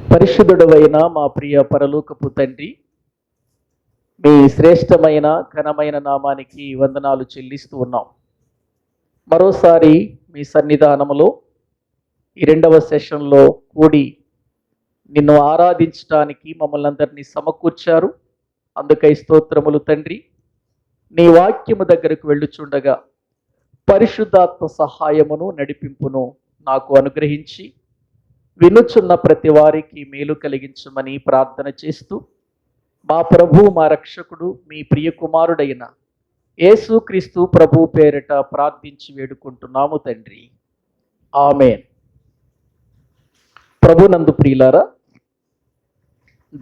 పరిశుద్ధుడవైన మా ప్రియ పరలోకపు తండ్రి, మీ శ్రేష్టమైన ఘనమైన నామానికి వందనాలు చెల్లిస్తూ ఉన్నాం. మరోసారి మీ సన్నిధానములో ఈ రెండవ సెషన్లో కూడి నిన్ను ఆరాధించడానికి మమ్మల్ని అందరినీ సమకూర్చారు. అందుకై స్తోత్రములు తండ్రి. నీ వాక్యము దగ్గరకు వెళ్ళుచుండగా పరిశుద్ధాత్మ సహాయమును నడిపింపును నాకు అనుగ్రహించి వినుచున్న ప్రతి వారికి మేలు కలిగించమని ప్రార్థన చేస్తూ, మా ప్రభు మా రక్షకుడు మీ ప్రియ కుమారుడైన యేసుక్రీస్తు ప్రభు పేరిట ప్రార్థించి వేడుకుంటున్నాము తండ్రి, ఆమేన్. ప్రభునందు ప్రియులారా,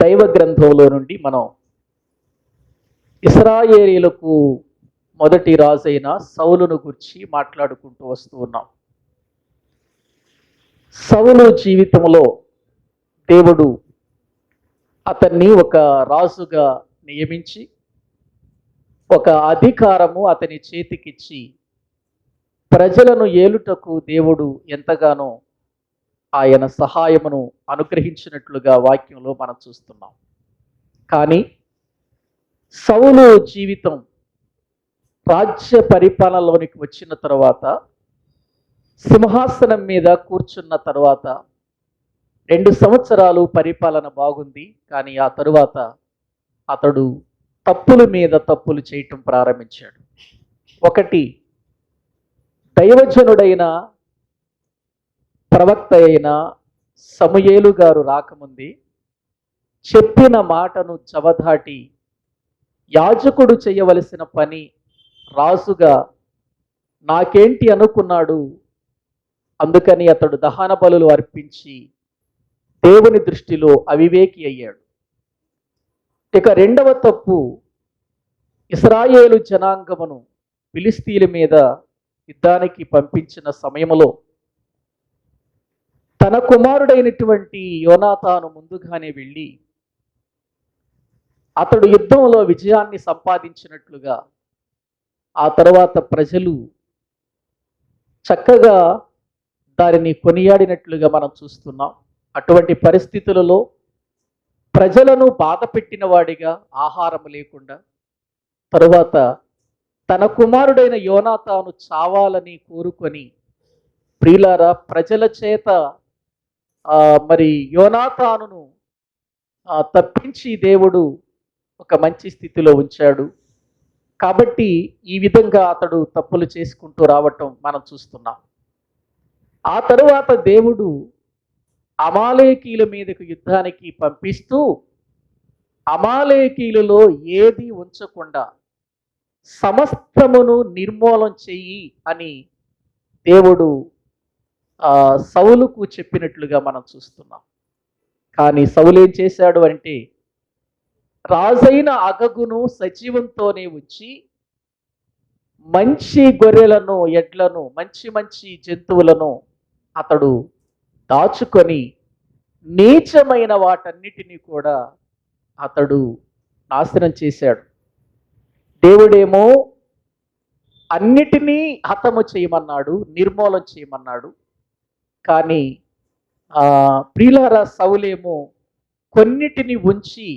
దైవ గ్రంథంలో నుండి మనం ఇశ్రాయేలీయులకు మొదటి రాజైన సౌలును గురించి మాట్లాడుకుంటూ వస్తూ ఉన్నాం. సౌలు జీవితంలో దేవుడు అతన్ని ఒక రాజుగా నియమించి ఒక అధికారము అతని చేతికిచ్చి ప్రజలను ఏలుటకు దేవుడు ఎంతగానో ఆయన సహాయమును అనుగ్రహించినట్లుగా వాక్యంలో మనం చూస్తున్నాం. కానీ సౌలు జీవితం రాజ్య పరిపాలనలోనికి వచ్చిన తర్వాత, సింహాసనం మీద కూర్చున్న తర్వాత 2 సంవత్సరాలు పరిపాలన బాగుంది. కానీ ఆ తరువాత అతడు తప్పుల మీద తప్పులు చేయటం ప్రారంభించాడు. ఒకటి, దైవజనుడైన ప్రవక్త అయిన సమూయేలు గారు రాకముందే చెప్పిన మాటను చవదాటి యాజకుడు చేయవలసిన పని రాజుగా నాకేంటి అనుకున్నాడు. అందుకని అతడు దహన బలులు అర్పించి దేవుని దృష్టిలో అవివేకి అయ్యాడు. ఇక రెండవ తప్పు, ఇశ్రాయేలు జనాంగమును ఫిలిస్తీయుల మీద యుద్ధానికి పంపించిన సమయంలో తన కుమారుడైనటువంటి యోనాతాను ముందుగానే వెళ్ళి అతడు యుద్ధంలో విజయాన్ని సంపాదించినట్లుగా ఆ తర్వాత ప్రజలు చక్కగా దానిని కొనియాడినట్లుగా మనం చూస్తున్నాం. అటువంటి పరిస్థితులలో ప్రజలను బాధ పెట్టిన వాడిగా ఆహారం లేకుండా, తరువాత తన కుమారుడైన యోనాతాను చావాలని కోరుకొని ప్రియులారా ప్రజల చేత మరి యోనాతానును తప్పించి దేవుడు ఒక మంచి స్థితిలో ఉంచాడు. కాబట్టి ఈ విధంగా అతడు తప్పులు చేసుకుంటూ రావటం మనం చూస్తున్నాం. ఆ తరువాత దేవుడు అమాలేకీల మీదకు యుద్ధానికి పంపిస్తూ అమాలేకీలలో ఏది ఉంచకుండా సమస్తమును నిర్మూలం చెయ్యి అని దేవుడు సౌలుకు చెప్పినట్లుగా మనం చూస్తున్నాం. కానీ సౌలు ఏం చేశాడు అంటే, రాజైన అగగును సజీవంతోనే ఉంచి మంచి గొర్రెలను, ఎడ్లను, మంచి మంచి జంతువులను అతడు దాచుకొని నీచమైన వాటన్నిటినీ కూడా అతడు నాశనం చేశాడు. దేవుడేమో అన్నిటినీ హతము చేయమన్నాడు, నిర్మూలం చేయమన్నాడు. కానీ ప్రియులారా సౌలేమో కొన్నిటిని ఉంచి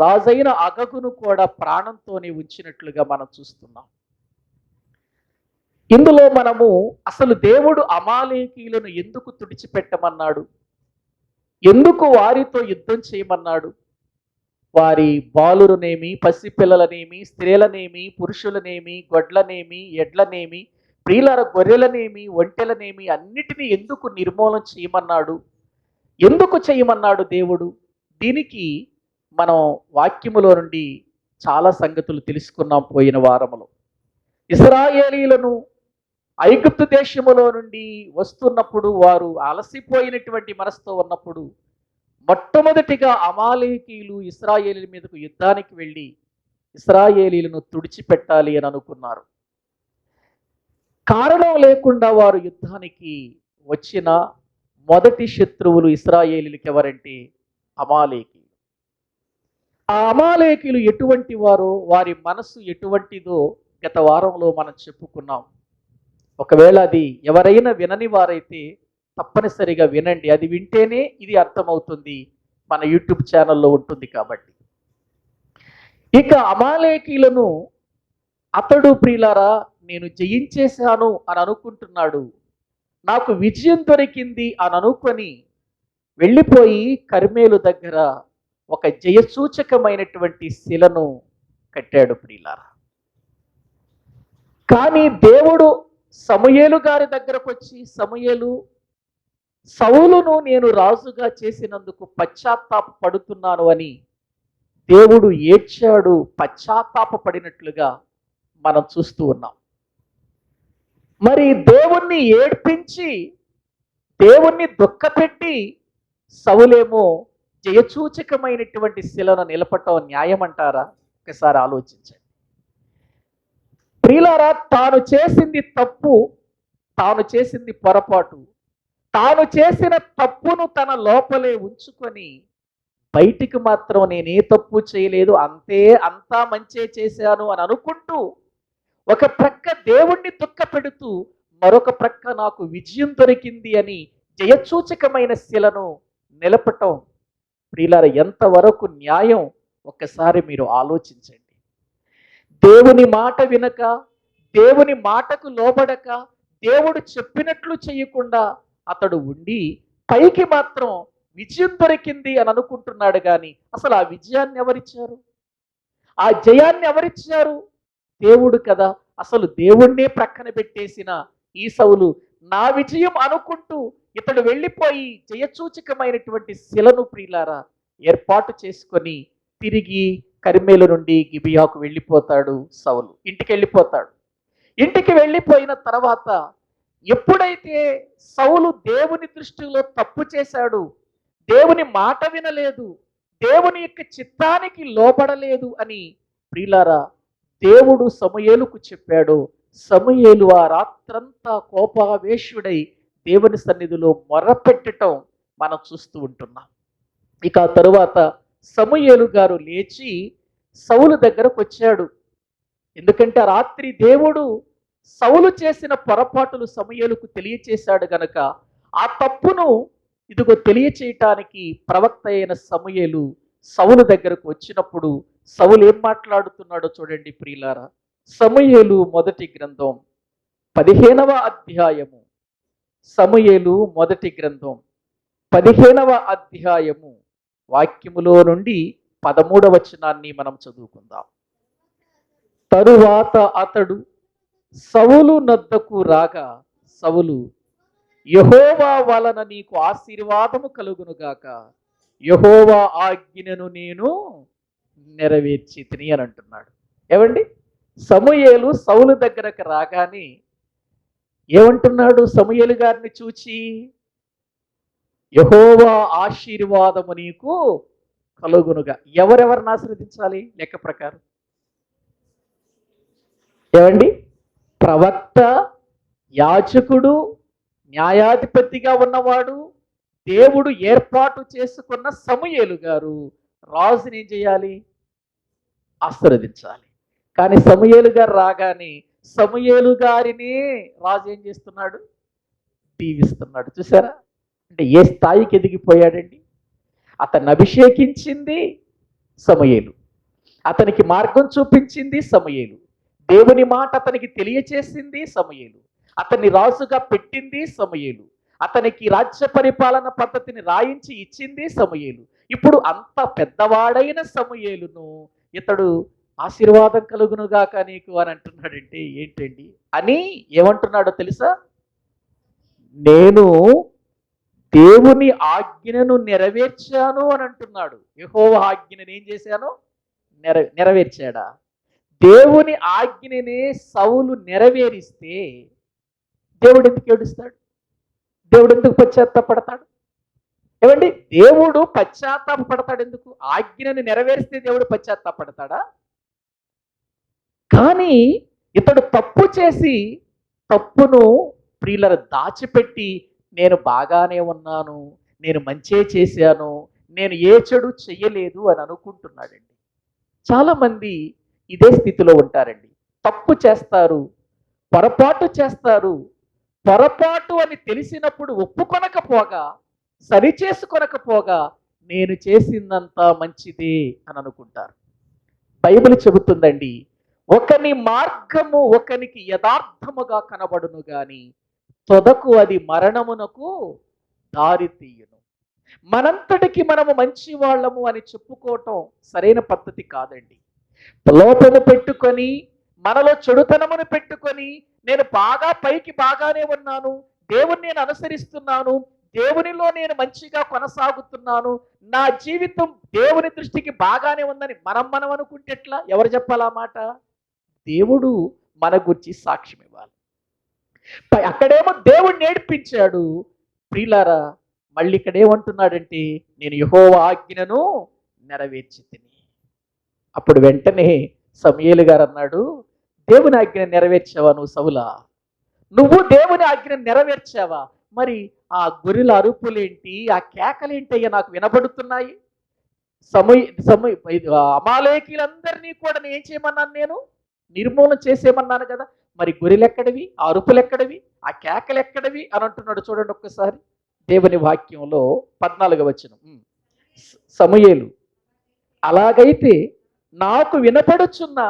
రాజైన అగగును కూడా ప్రాణంతోనే ఉంచినట్లుగా మనం చూస్తున్నాం. ఇందులో మనము అసలు దేవుడు అమాలేకీయులను ఎందుకు తుడిచిపెట్టమన్నాడు, ఎందుకు వారితో యుద్ధం చేయమన్నాడు, వారి బాలురనేమి, పసిపిల్లలనేమి, స్త్రీలనేమి, పురుషులనేమి, గొడ్లనేమి, ఎడ్లనేమి, ప్రియులార గొర్రెలనేమి, ఒంటెలనేమి అన్నిటినీ ఎందుకు నిర్మూలన చేయమన్నాడు, ఎందుకు చేయమన్నాడు దేవుడు? దీనికి మనం వాక్యములో నుండి చాలా సంగతులు తెలుసుకున్నాం పోయిన వారములో. ఇశ్రాయేలీయులను ఐగుప్తు దేశములో నుండి వస్తున్నప్పుడు వారు అలసిపోయినటువంటి మనసుతో ఉన్నప్పుడు మొట్టమొదటిగా అమాలేకీయులు ఇశ్రాయేలీయుల మీదకు యుద్ధానికి వెళ్ళి ఇశ్రాయేలీయులను తుడిచిపెట్టాలి అని అనుకున్నారు. కారణం లేకుండా వారు యుద్ధానికి వచ్చిన మొదటి శత్రువులు ఇశ్రాయేలీయులకు ఎవరంటే అమాలేకీయులు. ఆ అమాలేకీయులు ఎటువంటి వారో, వారి మనసు ఎటువంటిదో గత వారంలో మనం చెప్పుకున్నాం. ఒకవేళ అది ఎవరైనా వినని వారైతే తప్పనిసరిగా వినండి. అది వింటేనే ఇది అర్థమవుతుంది. మన యూట్యూబ్ ఛానల్లో ఉంటుంది కాబట్టి. ఇక అమాలేకీలను అతడు ప్రియులారా నేను జయించేశాను అని అనుకుంటున్నాడు. నాకు విజయం దొరికింది అని అనుకొని వెళ్ళిపోయి కర్మేలు దగ్గర ఒక జయసూచకమైనటువంటి శిలను కట్టాడు ప్రియులారా. కానీ దేవుడు సమూయేలు గారి దగ్గరకు వచ్చి, సమూయేలు, సౌలును నేను రాజుగా చేసినందుకు పశ్చాత్తాప పడుతున్నాను అని దేవుడు ఏడ్చాడు, పశ్చాత్తాప పడినట్లుగా మనం చూస్తూ ఉన్నాం. మరి దేవుణ్ణి ఏడ్పించి దేవుణ్ణి దుఃఖపెట్టి సౌలేమో జయసూచకమైనటువంటి శిలను నిలపటం న్యాయం అంటారా? ఒకసారి ఆలోచించండి ప్రియులారా. తాను చేసింది తప్పు, తాను చేసింది పొరపాటు, తాను చేసిన తప్పును తన లోపలే ఉంచుకొని బయటికి మాత్రం నేనే తప్పు చేయలేదు, అంతా మంచే చేశాను అని అనుకుంటూ ఒక ప్రక్క దేవుణ్ణి దుఃఖపెడుతూ మరొక ప్రక్క నాకు విజయం దొరికింది అని జయసూచకమైన శిలను నిలపటం ప్రియులారా ఎంతవరకు న్యాయం? ఒక్కసారి మీరు ఆలోచించండి. దేవుని మాట వినక, దేవుని మాటకు లోబడక, దేవుడు చెప్పినట్లు చేయకుండా అతడు ఉండి పైకి మాత్రం విజయం దొరికింది అని అనుకుంటున్నాడు. కానీ అసలు ఆ విజయాన్ని ఎవరిచ్చారు? ఆ జయాన్ని ఎవరిచ్చారు? దేవుడు కదా. అసలు దేవుణ్ణే ప్రక్కన పెట్టేసిన ఈ సౌలు నా విజయం అనుకుంటూ ఇతడు వెళ్ళిపోయి జయసూచకమైనటువంటి శిలను ప్రియులారా ఏర్పాటు చేసుకొని తిరిగి కర్మేలు నుండి గిబియాకు వెళ్ళిపోతాడు. సౌలు ఇంటికి వెళ్ళిపోతాడు. ఇంటికి వెళ్ళిపోయిన తర్వాత ఎప్పుడైతే సౌలు దేవుని దృష్టిలో తప్పు చేశాడు, దేవుని మాట వినలేదు, దేవుని యొక్క చిత్తానికి లోబడలేదు అని ప్రియులారా దేవుడు సమూయేలుకు చెప్పాడు. సమూయేలు ఆ రాత్రంతా కోపావేశుడై దేవుని సన్నిధిలో మొర్రపెట్టడం మనం చూస్తూ ఉంటున్నాం. ఇక ఆ తరువాత సమూయేలు గారు లేచి సౌలు దగ్గరకు వచ్చాడు. ఎందుకంటే ఆ రాత్రి దేవుడు సౌలు చేసిన పొరపాటులు సమూయేలుకు తెలియచేశాడు గనక ఆ తప్పును ఇదిగో తెలియచేయటానికి ప్రవక్త అయిన సమూయేలు సౌలు దగ్గరకు వచ్చినప్పుడు సౌలు ఏం మాట్లాడుతున్నాడో చూడండి ప్రియులారా. సమూయేలు మొదటి గ్రంథం 15వ అధ్యాయము, సమూయేలు మొదటి గ్రంథం 15వ అధ్యాయము వాక్యములో నుండి 13వ వచనాన్ని మనం చదువుకుందాం. తరువాత అతడు సౌలు నద్దకు రాగా సౌలు, యెహోవా వలన నీకు ఆశీర్వాదము కలుగునుగాక, యెహోవా ఆజ్ఞను నేను నెరవేర్చితిని అని అంటున్నాడు. ఏమండి, సమూయేలు సౌలు దగ్గరకు రాగానే ఏమంటున్నాడు? సమూయేలు గారిని చూచి, యెహోవా ఆశీర్వాదము నీకు కలుగునుగా. ఎవరెవరిని ఆశీర్వదించాలి లెక్క ప్రకారం? ఏమండి, ప్రవక్త, యాజకుడు, న్యాయాధిపతిగా ఉన్నవాడు, దేవుడు ఏర్పాటు చేసుకున్న సమూయేలు గారు రాజుని ఏం చేయాలి? ఆశీర్వదించాలి. కానీ సమూయేలు గారు రాగానే సమూయేలు గారిని రాజు ఏం చేస్తున్నాడు? దీవిస్తున్నాడు. చూసారా? అంటే ఏ స్థాయికి ఎదిగిపోయాడండి. అతన్ని అభిషేకించింది సమూయేలు, అతనికి మార్గం చూపించింది సమూయేలు, దేవుని మాట అతనికి తెలియచేసింది సమూయేలు, అతన్ని రాజుగా పెట్టింది సమూయేలు, అతనికి రాజ్య పరిపాలన పద్ధతిని రాయించి ఇచ్చింది సమూయేలు. ఇప్పుడు అంత పెద్దవాడైన సమూయేలును ఇతడు ఆశీర్వాదం కలుగునుగాక నీకు అని అంటున్నాడంటే ఏంటండి అని ఏమంటున్నాడో తెలుసా? నేను దేవుని ఆజ్ఞను నెరవేర్చాను అని అంటున్నాడు. యెహోవా ఆజ్ఞను ఏం చేశాను? నెరవేర్చాడా? దేవుని ఆజ్ఞనే సౌలు నెరవేరిస్తే దేవుడు ఎందుకు ఏడుస్తాడు? దేవుడు ఎందుకు పశ్చాత్తాపడతాడు? ఏమండి, దేవుడు పశ్చాత్తాపడతాడు ఎందుకు? ఆజ్ఞను నెరవేరిస్తే దేవుడు పశ్చాత్తాపడతాడా? కానీ ఇతడు తప్పు చేసి తప్పును ప్రియులను దాచిపెట్టి నేను బాగానే ఉన్నాను, నేను మంచే చేశాను, నేను ఏ చెడు చెయ్యలేదు అని అనుకుంటున్నాడండి. చాలామంది ఇదే స్థితిలో ఉంటారండి. తప్పు చేస్తారు, పొరపాటు చేస్తారు, పొరపాటు అని తెలిసినప్పుడు ఒప్పుకొనకపోగా, సరిచేసుకొనకపోగా నేను చేసిందంతా మంచిదే అని అనుకుంటారు. బైబిల్ చెబుతుందండి, ఒకని మార్గము ఒకనికి యథార్థముగా కనబడును గాని తొదకు అది మరణమునకు దారి తీయును. మనంతటికి మనము మంచి వాళ్ళము అని చెప్పుకోవటం సరైన పద్ధతి కాదండి. లోపము పెట్టుకొని, మనలో చెడుతనమును పెట్టుకొని, నేను బాగా పైకి బాగానే ఉన్నాను, దేవుని నేను అనుసరిస్తున్నాను, దేవునిలో నేను మంచిగా కొనసాగుతున్నాను, నా జీవితం దేవుని దృష్టికి బాగానే ఉందని మనం అనుకుంటే ఎట్లా? ఎవరు చెప్పాలా మాట? దేవుడు మన గురించి సాక్ష్యం ఇవ్వాలి. అక్కడేమో దేవుడు నేర్పించాడు. ప్రియులారా, మళ్ళీ ఇక్కడ ఏమంటున్నాడంటే, నేను యెహోవా ఆజ్ఞను నెరవేర్చితిని. అప్పుడు వెంటనే సమూయేలు గారు అన్నాడు, దేవుని ఆజ్ఞ నెరవేర్చావా నువ్వు సౌలా? నువ్వు దేవుని ఆజ్ఞ నెరవేర్చావా? మరి ఆ గొర్రెల అరుపులేంటి, ఆ కేకలేంటయ్యా నాకు వినబడుతున్నాయి? అమాలేకీలందరినీ కూడా నేను ఏం చేయమన్నాను? నేను నిర్మూలన చేసేమన్నాను కదా. మరి గొర్రెలు ఎక్కడివి, ఆ అరుపులు ఎక్కడివి, ఆ కేకలు ఎక్కడివి అని అంటున్నాడు. చూడండి ఒక్కసారి దేవుని వాక్యంలో 14వ వచనం. సమూయేలు, అలాగైతే నాకు వినపడుచున్న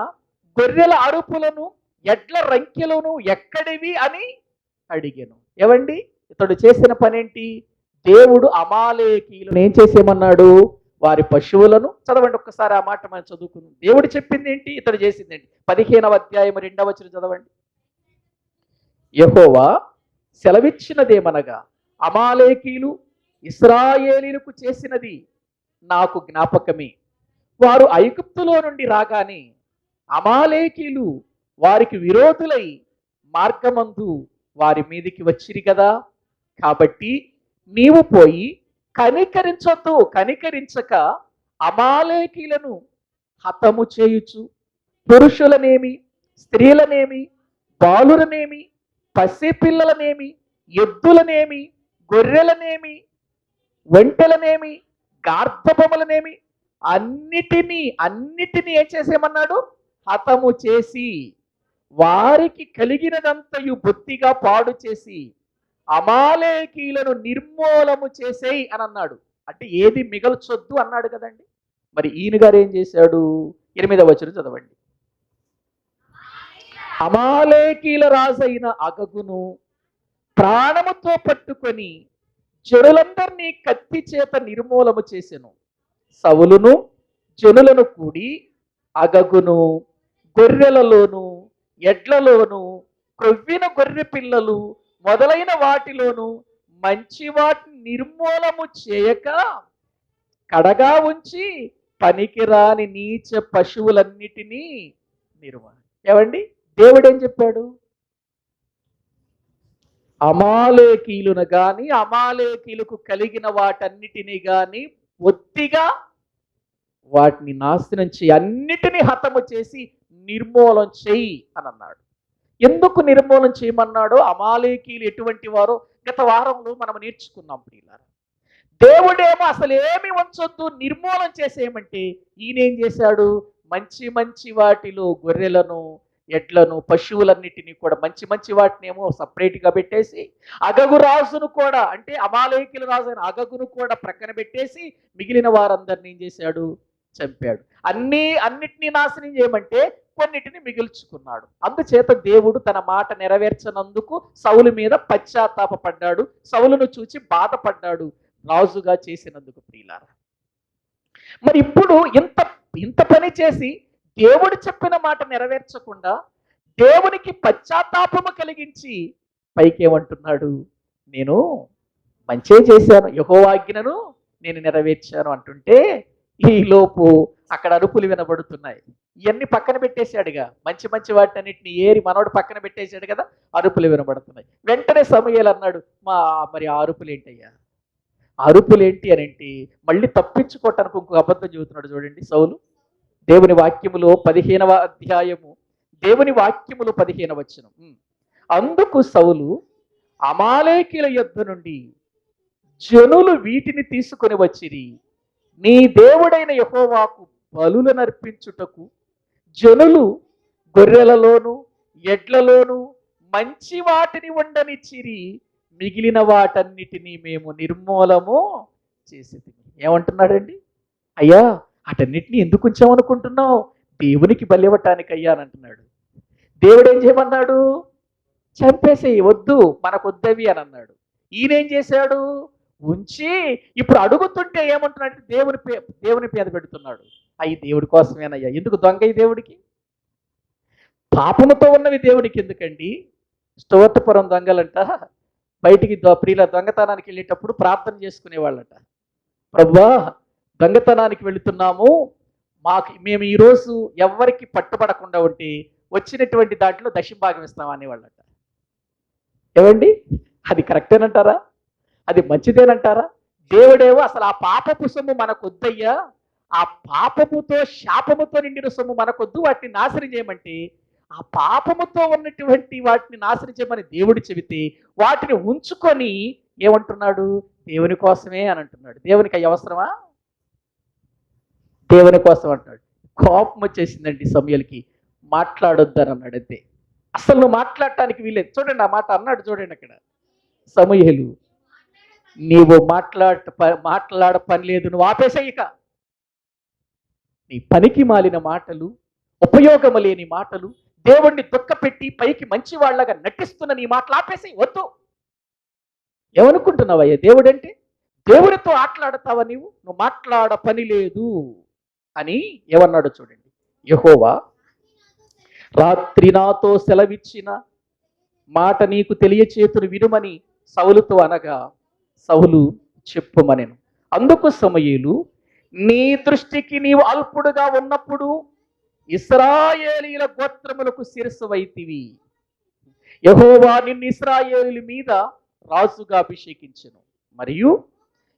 గొర్రెల అరుపులను, ఎడ్ల రంకెలను ఎక్కడివి అని అడిగాను. ఏవండి, ఇతడు చేసిన పనేంటి? దేవుడు అమాలేకీలను ఏం చేసేమన్నాడు? వారి పశువులను. చదవండి ఒక్కసారి ఆ మాట మనం చదువుకుందాం. దేవుడు చెప్పింది ఏంటి, ఇతడు చేసింది ఏంటి? 15వ అధ్యాయం 2వ వచనం చదవండి. యెహోవా సెలవిచ్చినదేమనగా, అమాలేకీలు ఇశ్రాయేలీలకు చేసినది నాకు జ్ఞాపకమే. వారు ఐగుప్తులో నుండి రాగానే అమాలేకీలు వారికి విరోధులై మార్గమందు వారి మీదికి వచ్చిరి కదా. కాబట్టి నీవు పోయి కనికరించక అమాలేకీలను హతము చేయుచు, పురుషులనేమి, స్త్రీలనేమి, బాలురనేమి, పసిపిల్లలనేమి, ఎద్దులనేమి, గొర్రెలనేమి, ఒంటెలనేమి, గార్ధబొమ్మలనేమి అన్నిటినీ ఏం చేసేమన్నాడు? హతము చేసి వారికి కలిగినదంతయు బొత్తిగా పాడు చేసి అమాలేకీలను నిర్మూలము చేసేయి అని అన్నాడు. అంటే ఏది మిగల్చొద్దు అన్నాడు కదండి. మరి ఈయన గారు ఏం చేశాడు? 8వ వచనం చదవండి. అమాలేకీల రాజైన అగగును ప్రాణముతో పట్టుకొని జనులందరినీ కత్తి చేత నిర్మూలము చేసెను. సౌలును జనులను కూడి అగగును, గొర్రెలలోను, ఎడ్లలోను, కొవ్విన గొర్రె పిల్లలు మొదలైన వాటిలోను మంచి వాటిని నిర్మూలము చేయక కడగా ఉంచి పనికిరాని నీచ పశువులన్నిటినీ నిర్మూలన. ఏమండి, దేవుడు ఏం చెప్పాడు? అమాలేకీలను గాని, అమాలేకీలకు కలిగిన వాటన్నిటినీ గాని ఒత్తిగా వాటిని నాశనం చేయి, అన్నిటినీ హతము చేసి నిర్మూలన చెయ్యి అని అన్నాడు. ఎందుకు నిర్మూలన చేయమన్నాడో, అమాలేకీలు ఎటువంటి వారో గత వారంలో మనం నేర్చుకున్నాం ప్రియులారా. దేవుడేమో అసలు ఏమి ఉంచొద్దు, నిర్మూలన చేసేయమంటే ఈయన ఏం చేశాడు? మంచి మంచి వాటిలో గొర్రెలను, ఎడ్లను, పశువులన్నిటినీ కూడా మంచి వాటిని ఏమో సపరేట్గా పెట్టేసి, అగగు రాజును కూడా, అంటే అమాలేకీల రాజు అయిన అగగును కూడా ప్రక్కన పెట్టేసి మిగిలిన వారందరినీ ఏం చేశాడు? చంపాడు. అన్నిటినీ నాశనం చేయమంటే కొన్నిటిని మిగిల్చుకున్నాడు. అందుచేత దేవుడు తన మాట నెరవేర్చనందుకు సౌలు మీద పశ్చాత్తాపపడ్డాడు, సౌలును చూచి బాధపడ్డాడు, రాజుగా చేసినందుకు ప్రియులారా. మరి ఇప్పుడు ఇంత పని చేసి దేవుడు చెప్పిన మాట నెరవేర్చకుండా దేవునికి పశ్చాత్తాపము కలిగించి పైకేమంటున్నాడు? నేను మంచే చేశాను, యెహోవా ఆజ్ఞను నేను నెరవేర్చాను అంటుంటే ఈలోపు అక్కడ అరుపులు వినబడుతున్నాయి. ఇవన్నీ పక్కన పెట్టేశాడుగా, మంచి వాటినన్నిటిని ఏరి మనోడు పక్కన పెట్టేశాడు కదా, అరుపులు వినబడుతున్నాయి. వెంటనే సమూయేలు అన్నాడు, మరి ఆ అరుపులు ఏంటయ్యా? అరుపులేంటి అని ఏంటి? మళ్ళీ తప్పించుకోవటానికి ఇంకొక అబద్ధం చెబుతున్నాడు. చూడండి సౌలు. దేవుని వాక్యములో 15వ అధ్యాయము, దేవుని వాక్యములో 15వ వచనం. అందుకు సౌలు, అమాలేకీల యుద్ధ నుండి జనులు వీటిని తీసుకొని వచ్చిరి, నీ దేవుడైన యెహోవాకు బలులను అర్పించుటకు జనులు గొర్రెలలోను, ఎడ్లలోను, మంచి వాటిని ఉండనిచ్చిరి, మిగిలిన వాటన్నిటినీ మేము నిర్మూలము చేసి. ఏమంటున్నాడండి? అయ్యా, అటన్నిటిని ఎందుకు ఉంచామనుకుంటున్నావు? దేవునికి బలివ్వటానికి అయ్యా అని అంటున్నాడు. దేవుడు ఏం చేయమన్నాడు? చంపేసేయి, వద్దు, మనకు వద్దవి అని అన్నాడు. ఈయనేం చేశాడు? ఉంచి ఇప్పుడు అడుగుతుంటే ఏమంటున్నాడు? దేవుని పేద పెడుతున్నాడు. అవి దేవుడి కోసమేనయ్యా. ఎందుకు దొంగ ఈ దేవుడికి? పాపముతో ఉన్నవి దేవుడికి ఎందుకండి? స్టోర్పురం దొంగలంట బయటికి ప్రియుల దొంగతనానికి వెళ్ళేటప్పుడు ప్రార్థన చేసుకునేవాళ్ళట. ప్రభువా, దొంగతనానికి వెళుతున్నాము, మేము ఈరోజు ఎవరికి పట్టుబడకుండా ఉంటే వచ్చినటువంటి దాంట్లో దశంభాగం ఇస్తాం అనేవాళ్ళట. ఏమండి, అది కరెక్టేనంటారా? అది మంచిదేనంటారా? దేవుడేమో అసలు ఆ పాపపు సొమ్ము మనకు వద్దయ్యా, ఆ పాపముతో శాపముతో నిండిన సొమ్ము మనకొద్దు, వాటిని నాశనం చేయమంటే ఆ పాపముతో ఉన్నటువంటి వాటిని నాశనం చేయమని దేవుడు చెబితే వాటిని ఉంచుకొని ఏమంటున్నాడు? దేవుని కోసమే అని అంటున్నాడు. దేవునికి అవి అవసరమా? దేవుని కోసం అంటున్నాడు. కోపం వచ్చేసిందండి సమూయేలుకి. మాట్లాడొద్దని అన్నాడు అంతే. అసలు నువ్వు మాట్లాడటానికి వీలేదు. చూడండి, ఆ మాట అన్నాడు చూడండి అక్కడ. సమూయేలు, నీవు మాట్లాడ పని లేదు, నువ్వు ఆపేసేయిక. నీ పనికి మాలిన మాటలు, ఉపయోగము లేని మాటలు, దేవుణ్ణి దుఃఖపెట్టి పైకి మంచి వాళ్ళగా నటిస్తున్న నీ మాటలు ఆపేసేయి, వద్దు. ఏమనుకుంటున్నావయ్యా దేవుడంటే? దేవుడితో ఆటలాడతావా నువ్వు మాట్లాడ పని లేదు అని ఏమన్నాడు చూడండి. యెహోవా రాత్రి నాతో సెలవిచ్చిన మాట నీకు తెలియచేతును వినుమని సౌలుతో అనగా, సౌలు చెప్పుమనెను. అందుకు సమూయేలు, నీ దృష్టికి నీవు అల్పుడుగా ఉన్నప్పుడు ఇశ్రాయేలీయుల గోత్రములకు శిరస్సువైతివి. యెహోవా నిన్ను ఇశ్రాయేలీయుల మీద రాజుగా అభిషేకించెను. మరియు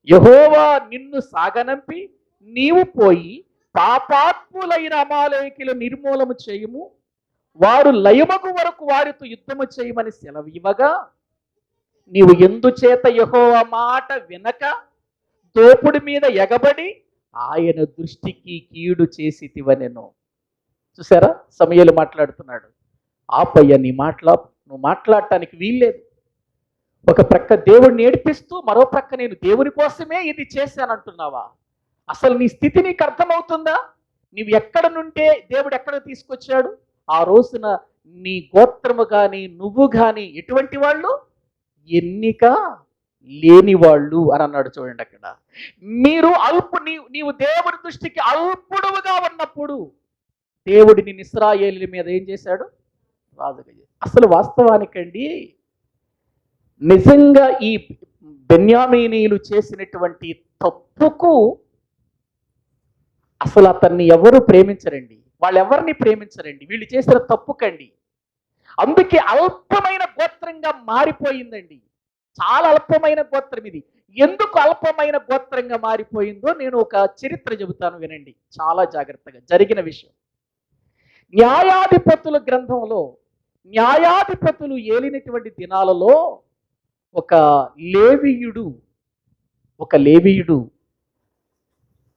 యెహోవా నిన్ను సాగనంపి నీవు పోయి పాపాత్ములైన అమాలేకీయుల నిర్మూలము చేయము, వారు లయమగు వరకు వారితో యుద్ధము చేయమని సెలవివ్వగా, నీవు ఎందుచేత యెహోవా మాట వినక దోపుడి మీద ఎగబడి ఆయన దృష్టికి కీడు చేసితివనెను. చూసారా, సమూయేలు మాట్లాడుతున్నాడు. ఆపయ్య, నువ్వు మాట్లాడటానికి వీల్లేదు. ఒక ప్రక్క దేవుడిని ఏడిపిస్తూ మరో ప్రక్క నేను దేవుని కోసమే ఇది చేశానంటున్నావా? అసలు నీ స్థితి నీకు అర్థమవుతుందా? నీవు ఎక్కడ నుండే దేవుడు ఎక్కడ తీసుకొచ్చాడు? ఆ రోజున నీ గోత్రము కానీ నువ్వు కానీ ఎటువంటి వాళ్ళు? ఎన్నిక లేని వాళ్ళు అని అన్నాడు చూడండి అక్కడ. మీరు నీవు దేవుడి దృష్టికి అల్పుడుగా ఉన్నప్పుడు దేవుడిని ఇశ్రాయేలీయుల మీద ఏం చేశాడు? రాజుగా. అసలు వాస్తవానికండి నిజంగా ఈ బెన్యామీనీయులు చేసినటువంటి తప్పుకు అసలు అతన్ని ఎవరు ప్రేమించరండి, వాళ్ళు ఎవరిని ప్రేమించరండి. వీళ్ళు చేసిన తప్పుకండి. అందుకే అల్పమైన గోత్రంగా మారిపోయిందండి. చాలా అల్పమైన గోత్రం ఇది. ఎందుకు అల్పమైన గోత్రంగా మారిపోయిందో నేను ఒక చరిత్ర చెబుతాను, వినండి చాలా జాగ్రత్తగా. జరిగిన విషయం న్యాయాధిపతుల గ్రంథంలో, న్యాయాధిపతులు ఏలినటువంటి దినాలలో ఒక లేవీయుడు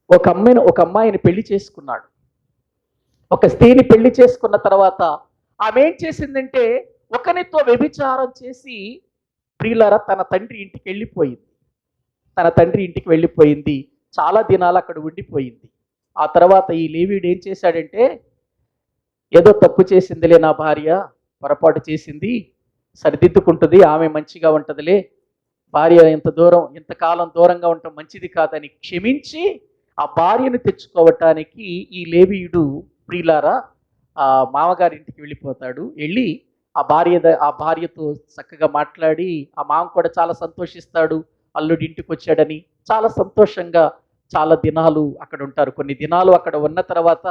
ఒక అమ్మాయిని పెళ్లి చేసుకున్నాడు. ఒక స్త్రీని పెళ్లి చేసుకున్న తర్వాత ఆమె ఏం చేసిందంటే ఒకరితో వ్యభిచారం చేసి ప్రియులారా తన తండ్రి ఇంటికి వెళ్ళిపోయింది. చాలా దినాలు అక్కడ ఉండిపోయింది. ఆ తర్వాత ఈ లేవీయుడు ఏం చేశాడంటే, ఏదో తప్పు చేసిందిలే నా భార్య, పొరపాటు చేసింది, సరిదిద్దుకుంటుంది, ఆమె మంచిగా ఉంటుందిలే, భార్య ఇంతకాలం దూరంగా ఉండటం మంచిది కాదని క్షమించి ఆ భార్యను తెచ్చుకోవటానికి ఈ లేవీయుడు ప్రియులారా ఆ మామగారింటికి వెళ్ళిపోతాడు. వెళ్ళి ఆ భార్యతో చక్కగా మాట్లాడి ఆ మామ కూడా చాలా సంతోషిస్తాడు, అల్లుడి ఇంటికి వచ్చాడని. చాలా సంతోషంగా చాలా దినాలు అక్కడ ఉంటారు. కొన్ని దినాలు అక్కడ ఉన్న తర్వాత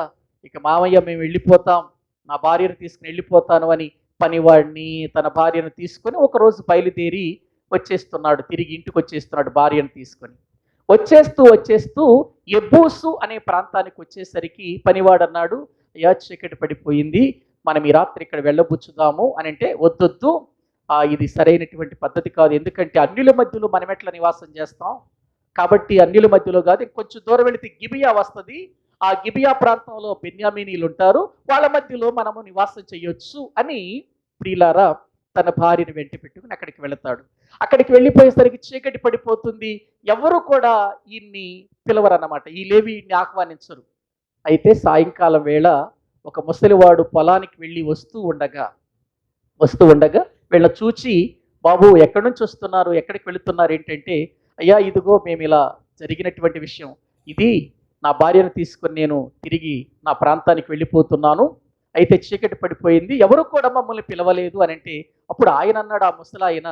ఇక మామయ్య మేము వెళ్ళిపోతాం, నా భార్యను తీసుకుని వెళ్ళిపోతాను అని పనివాడిని తన భార్యను తీసుకొని ఒకరోజు బయలుదేరి వచ్చేస్తున్నాడు, తిరిగి ఇంటికి వచ్చేస్తున్నాడు భార్యను తీసుకొని. వచ్చేస్తూ ఎబ్బూసు అనే ప్రాంతానికి వచ్చేసరికి పనివాడు అన్నాడు, అయ్యా చీకటి పడిపోయింది, మనం ఈ రాత్రి ఇక్కడ వెళ్ళబుచ్చుదాము అని అంటే, వద్దొద్దు, ఇది సరైనటువంటి పద్ధతి కాదు, ఎందుకంటే అన్యుల మధ్యలో మనం ఎట్లా నివాసం చేస్తాం, కాబట్టి అన్యుల మధ్యలో కాదు, ఇంకొంచెం దూరం వెళితే గిబియా వస్తుంది, ఆ గిబియా ప్రాంతంలో బెన్యామీనీలు ఉంటారు, వాళ్ళ మధ్యలో మనము నివాసం చేయొచ్చు అని ప్రియులారా తన భార్యను వెంట పెట్టుకుని అక్కడికి వెళతాడు. అక్కడికి వెళ్ళిపోయేసరికి చీకటి పడిపోతుంది. ఎవరు కూడా ఈయన్ని పిలవరన్నమాట. ఈ లేవీయుడిని ఆహ్వానించరు. అయితే సాయంకాలం వేళ ఒక ముసలివాడు పొలానికి వెళ్ళి వస్తూ ఉండగా వీళ్ళ చూచి, బాబు ఎక్కడి నుంచి వస్తున్నారు, ఎక్కడికి వెళుతున్నారు ఏంటంటే, అయ్యా ఇదిగో మేము ఇలా జరిగినటువంటి విషయం ఇది, నా భార్యను తీసుకొని నేను తిరిగి నా ప్రాంతానికి వెళ్ళిపోతున్నాను, అయితే చీకటి పడిపోయింది, ఎవరు కూడా మమ్మల్ని పిలవలేదు అని అంటే, అప్పుడు ఆయన అన్నాడు, ఆ ముసలాయన,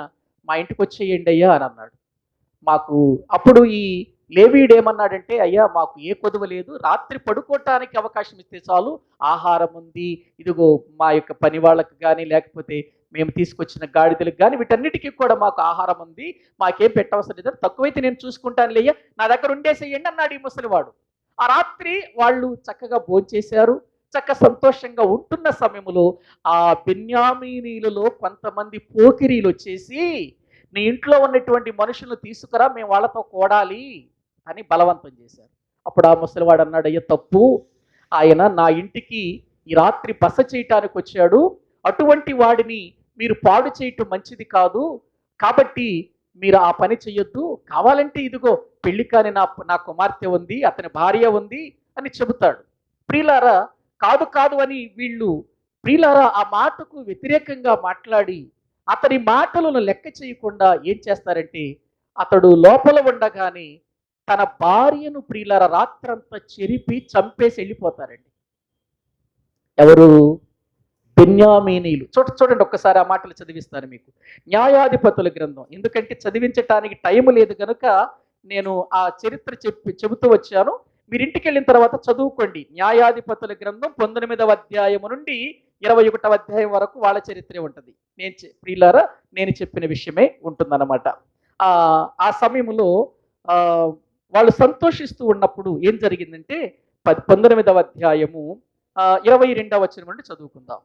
మా ఇంటికి వచ్చేయండి అయ్యా అని అన్నాడు. మాకు అప్పుడు ఈ లేవీయుడు ఏమన్నాడంటే, అయ్యా మాకు ఏ కొదువ లేదు, రాత్రి పడుకోవటానికి అవకాశం ఇస్తే చాలు, ఆహారం ఉంది, ఇదిగో మా యొక్క పని వాళ్ళకి కానీ లేకపోతే మేము తీసుకొచ్చిన గాడిదలకు కానీ వీటన్నిటికీ కూడా మాకు ఆహారం ఉంది, మాకేం పెట్టవసరం లేదు, తక్కువైతే నేను చూసుకుంటాను లేయ్యా, నా దగ్గర ఉండేసేయండి అన్నాడు ఈ ముసలివాడు. ఆ రాత్రి వాళ్ళు చక్కగా భోంచేశారు. సంతోషంగా ఉంటున్న సమయంలో ఆ బెన్యామీనీలలో కొంతమంది పోకిరీలు వచ్చేసి, నీ ఇంట్లో ఉన్నటువంటి మనుషులను తీసుకురా, మేము వాళ్ళతో కూడాలి అని బలవంతం చేశారు. అప్పుడు ఆ ముసలివాడు అన్నాడు, అయ్యా తప్పు, ఆయన నా ఇంటికి ఈ రాత్రి బస చేయటానికి వచ్చాడు, అటువంటి వాడిని మీరు పాడు చేయటం మంచిది కాదు, కాబట్టి మీరు ఆ పని చెయ్యొద్దు, కావాలంటే ఇదిగో పెళ్లి కాని నా కుమార్తె ఉంది, అతని భార్య ఉంది అని చెబుతాడు. ప్రియులారా, కాదు కాదు అని వీళ్ళు ప్రియులారా ఆ మాటకు వ్యతిరేకంగా మాట్లాడి అతని మాటలను లెక్క చేయకుండా ఏం చేస్తారంటే, అతడు లోపల ఉండగానే తన భార్యను ప్రియులారా రాత్రంతా చెరిపి చంపేసి వెళ్ళిపోతారండి. ఎవరు? బెన్యామీనీలు. చూడండి ఒక్కసారి ఆ మాటలు చదివిస్తాను మీకు. న్యాయాధిపతుల గ్రంథం, ఎందుకంటే చదివించటానికి టైం లేదు కనుక నేను ఆ చరిత్ర చెబుతూ వచ్చాను, మీరు ఇంటికి వెళ్ళిన తర్వాత చదువుకోండి. న్యాయాధిపతుల గ్రంథం 19వ అధ్యాయము నుండి 21వ అధ్యాయం వరకు వాళ్ళ చరిత్రే ఉంటుంది. ప్రియులారా నేను చెప్పిన విషయమే ఉంటుందన్నమాట. ఆ సమయంలో వాళ్ళు సంతోషిస్తూ ఉన్నప్పుడు ఏం జరిగిందంటే 19వ అధ్యాయము 22వ వచనం నుండి చదువుకుందాం.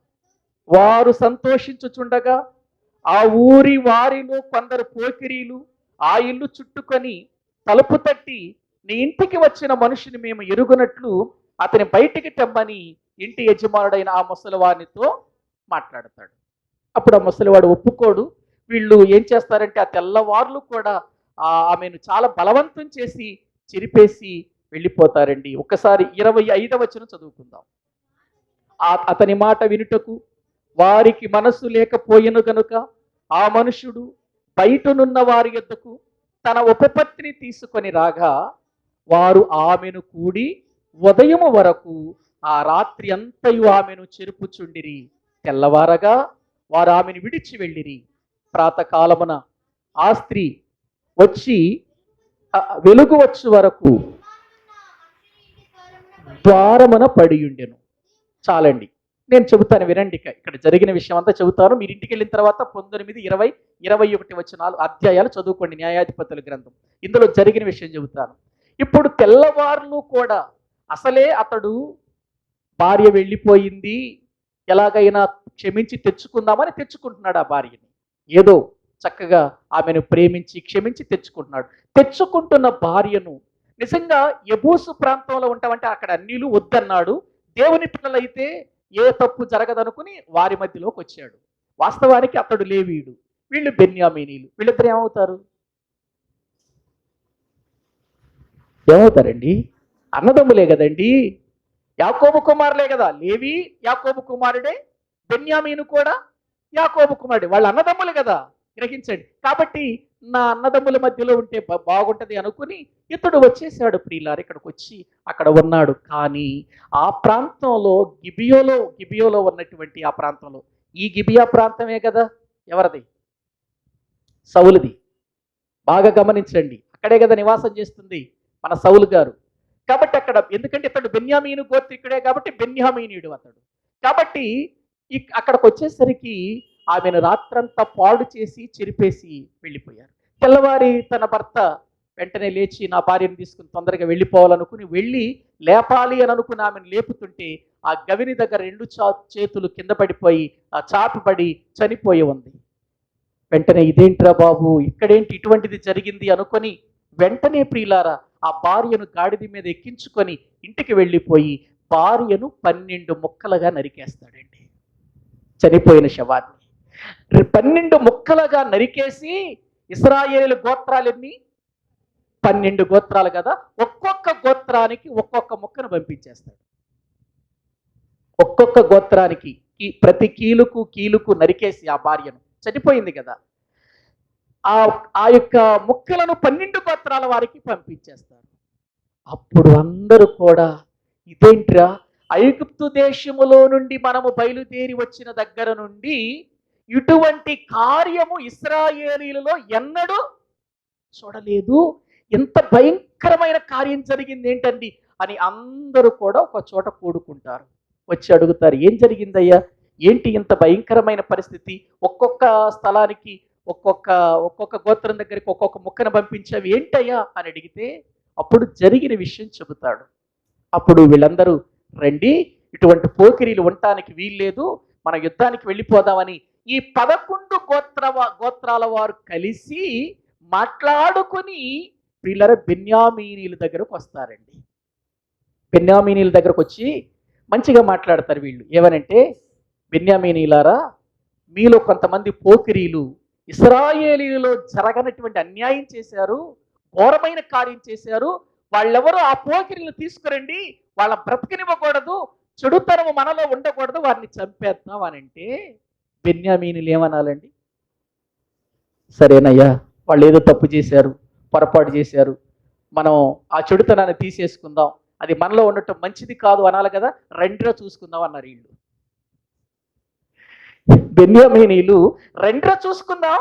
వారు సంతోషించుచుండగా ఆ ఊరి వారిలో కొందరు పోకిరీలు ఆ ఇల్లు చుట్టుకొని తలుపు తట్టి, నీ ఇంటికి వచ్చిన మనిషిని మేము ఎరుగునట్లు అతని బయటికి తెమ్మని ఇంటి యజమానుడైన ఆ ముసలివానితో మాట్లాడతాడు. అప్పుడు ఆ ముసలివాడు ఒప్పుకోడు. వీళ్ళు ఏం చేస్తారంటే ఆ తెల్లవార్లు కూడా ఆమెను చాలా బలవంతం చేసి చిరిపేసి వెళ్ళిపోతారండి. ఒకసారి 25వ వచనం చదువుకుందాం. అతని మాట వినుటకు వారికి మనసు లేకపోయిన గనుక ఆ మనుషుడు బయటనున్న వారి యొద్దకు తన ఉపపత్తిని తీసుకొని రాగా, వారు ఆమెను కూడి ఉదయము వరకు ఆ రాత్రి అంతయు ఆమెను చెరుపుచుండిరి. తెల్లవారగా వారు ఆమెను విడిచి వెళ్ళిరి. ప్రాతకాలమున ఆ స్త్రీ వచ్చి వెలుగు వచ్చు వరకు ద్వారమున పడియుండెను. చాలండి, నేను చెబుతాను వినండి. ఇక్కడ జరిగిన విషయం అంతా చెబుతాను. మీరు ఇంటికి వెళ్ళిన తర్వాత 19, 20, 21 వచనాలు అధ్యాయాలు చదువుకోండి న్యాయాధిపతుల గ్రంథం. ఇందులో జరిగిన విషయం చెబుతాను. ఇప్పుడు తెల్లవారులు కూడా అసలే అతడు భార్య వెళ్ళిపోయింది, ఎలాగైనా క్షమించి తెచ్చుకుందామని తెచ్చుకుంటున్నాడు ఆ భార్యని. ఏదో చక్కగా ఆమెను ప్రేమించి క్షమించి తెచ్చుకుంటున్నాడు. తెచ్చుకుంటున్న భార్యను నిజంగా యెబూసు ప్రాంతంలో ఉంటామంటే అక్కడ అన్యులు వద్దన్నాడు. దేవుని పిల్లలైతే ఏ తప్పు జరగదనుకుని వారి మధ్యలోకి వచ్చాడు. వాస్తవానికి అతడు లేవీయుడు, వీళ్ళు బెన్యామీనీలు. వీళ్ళిద్దరు ఏమవుతారండి? అన్నదమ్ములే కదండి, యాకోబు కుమారులే కదా. లేవి యాకోబు కుమారుడే, బెన్యామీను కూడా యాకోబు కుమారుడే, వాళ్ళ అన్నదమ్ములు కదా. గ్రహించండి. కాబట్టి నా అన్నదమ్ముల మధ్యలో ఉంటే బాగుంటది అనుకుని ఇతడు వచ్చేసాడు. ప్రియులారు ఇక్కడికి వచ్చి అక్కడ ఉన్నాడు. కానీ ఆ ప్రాంతంలో గిబియోలో ఉన్నటువంటి ఆ ప్రాంతంలో, ఈ గిబియా ప్రాంతమే కదా ఎవరిది? సౌలుది. బాగా గమనించండి, అక్కడే కదా నివాసం చేస్తుంది మన సౌలు గారు. కాబట్టి అక్కడ, ఎందుకంటే ఇతడు బెన్యామీను గోత్రికుడే కాబట్టి బెన్యామీనీయుడు అతడు. కాబట్టి అక్కడికి వచ్చేసరికి ఆమెను రాత్రంతా పాడు చేసి చెరిపేసి వెళ్ళిపోయారు. తెల్లవారి తన భర్త వెంటనే లేచి నా భార్యను తీసుకుని తొందరగా వెళ్ళిపోవాలనుకుని వెళ్ళి లేపాలి అని అనుకుని ఆమెను లేపుతుంటే ఆ గవిని దగ్గర 2 చేతులు కింద పడిపోయి ఆ చాపబడి చనిపోయి ఉంది. వెంటనే ఇదేంట్రా బాబు, ఇక్కడేంటి ఇటువంటిది జరిగింది అనుకొని వెంటనే ప్రియులారా ఆ భార్యను గాడిద మీద ఎక్కించుకొని ఇంటికి వెళ్ళిపోయి భార్యను 12 ముక్కలుగా నరికేస్తాడండి, చనిపోయిన శవాన్ని. 12 ముక్కలుగా నరికేసి ఇశ్రాయేలు గోత్రాలు ఎన్ని? 12 గోత్రాలు కదా. ఒక్కొక్క గోత్రానికి ఒక్కొక్క ముక్కను పంపించేస్తాడు. ఒక్కొక్క గోత్రానికి ప్రతి కీలుకు కీలుకు నరికేసి ఆ భార్యను, చనిపోయింది కదా, ఆ యొక్క ముక్కలను 12 గోత్రాల వారికి పంపించేస్తారు. అప్పుడు అందరూ కూడా ఇదేంట్రా, ఐగుప్తు దేశములో నుండి మనము బయలుదేరి వచ్చిన దగ్గర నుండి ఇటువంటి కార్యము ఇశ్రాయేలీలలో ఎన్నడూ చూడలేదు, ఇంత భయంకరమైన కార్యం జరిగింది ఏంటండి అని అందరూ కూడా ఒక చోట కూడుకుంటారు. వచ్చి అడుగుతారు, ఏం జరిగిందయ్యా, ఏంటి ఇంత భయంకరమైన పరిస్థితి, ఒక్కొక్క స్థలానికి ఒక్కొక్క గోత్రం దగ్గరికి ఒక్కొక్క ముక్కను పంపించావు ఏంటయ్యా అని అడిగితే అప్పుడు జరిగిన విషయం చెబుతాడు. అప్పుడు వీళ్ళందరూ, రండి, ఇటువంటి పోకిరీలు ఉండటానికి వీల్లేదు, మన యుద్ధానికి వెళ్ళిపోదామని ఈ 11 గోత్రాల వారు కలిసి మాట్లాడుకొని వీళ్ళ బెన్యామీనీల దగ్గరకు వస్తారండి. బెన్యామీనీల దగ్గరకు వచ్చి మంచిగా మాట్లాడతారు వీళ్ళు. ఏమనంటే, బెన్యామీనీలారా, మీలో కొంతమంది పోకిరీలు ఇశ్రాయేలీలలో జరగనటువంటి అన్యాయం చేశారు, ఘోరమైన కార్యం చేశారు. వాళ్ళెవరో ఆ పోకిరీలను తీసుకురండి, వాళ్ళ బ్రతకనివ్వకూడదు, చెడుతనము మనలో ఉండకూడదు, వారిని చంపేద్దాం అని అంటే బెన్యామీనీలు ఏమనాలండి? సరేనయ్యా, వాళ్ళు ఏదో తప్పు చేశారు, పొరపాటు చేశారు, మనం ఆ చెడుతనాన్ని తీసేసుకుందాం, అది మనలో ఉండటం మంచిది కాదు అనాలి కదా, రెండ్రా చూసుకుందాం అన్నారు వీళ్ళు. బెన్యామీనీలు రెండ్రా చూసుకుందాం,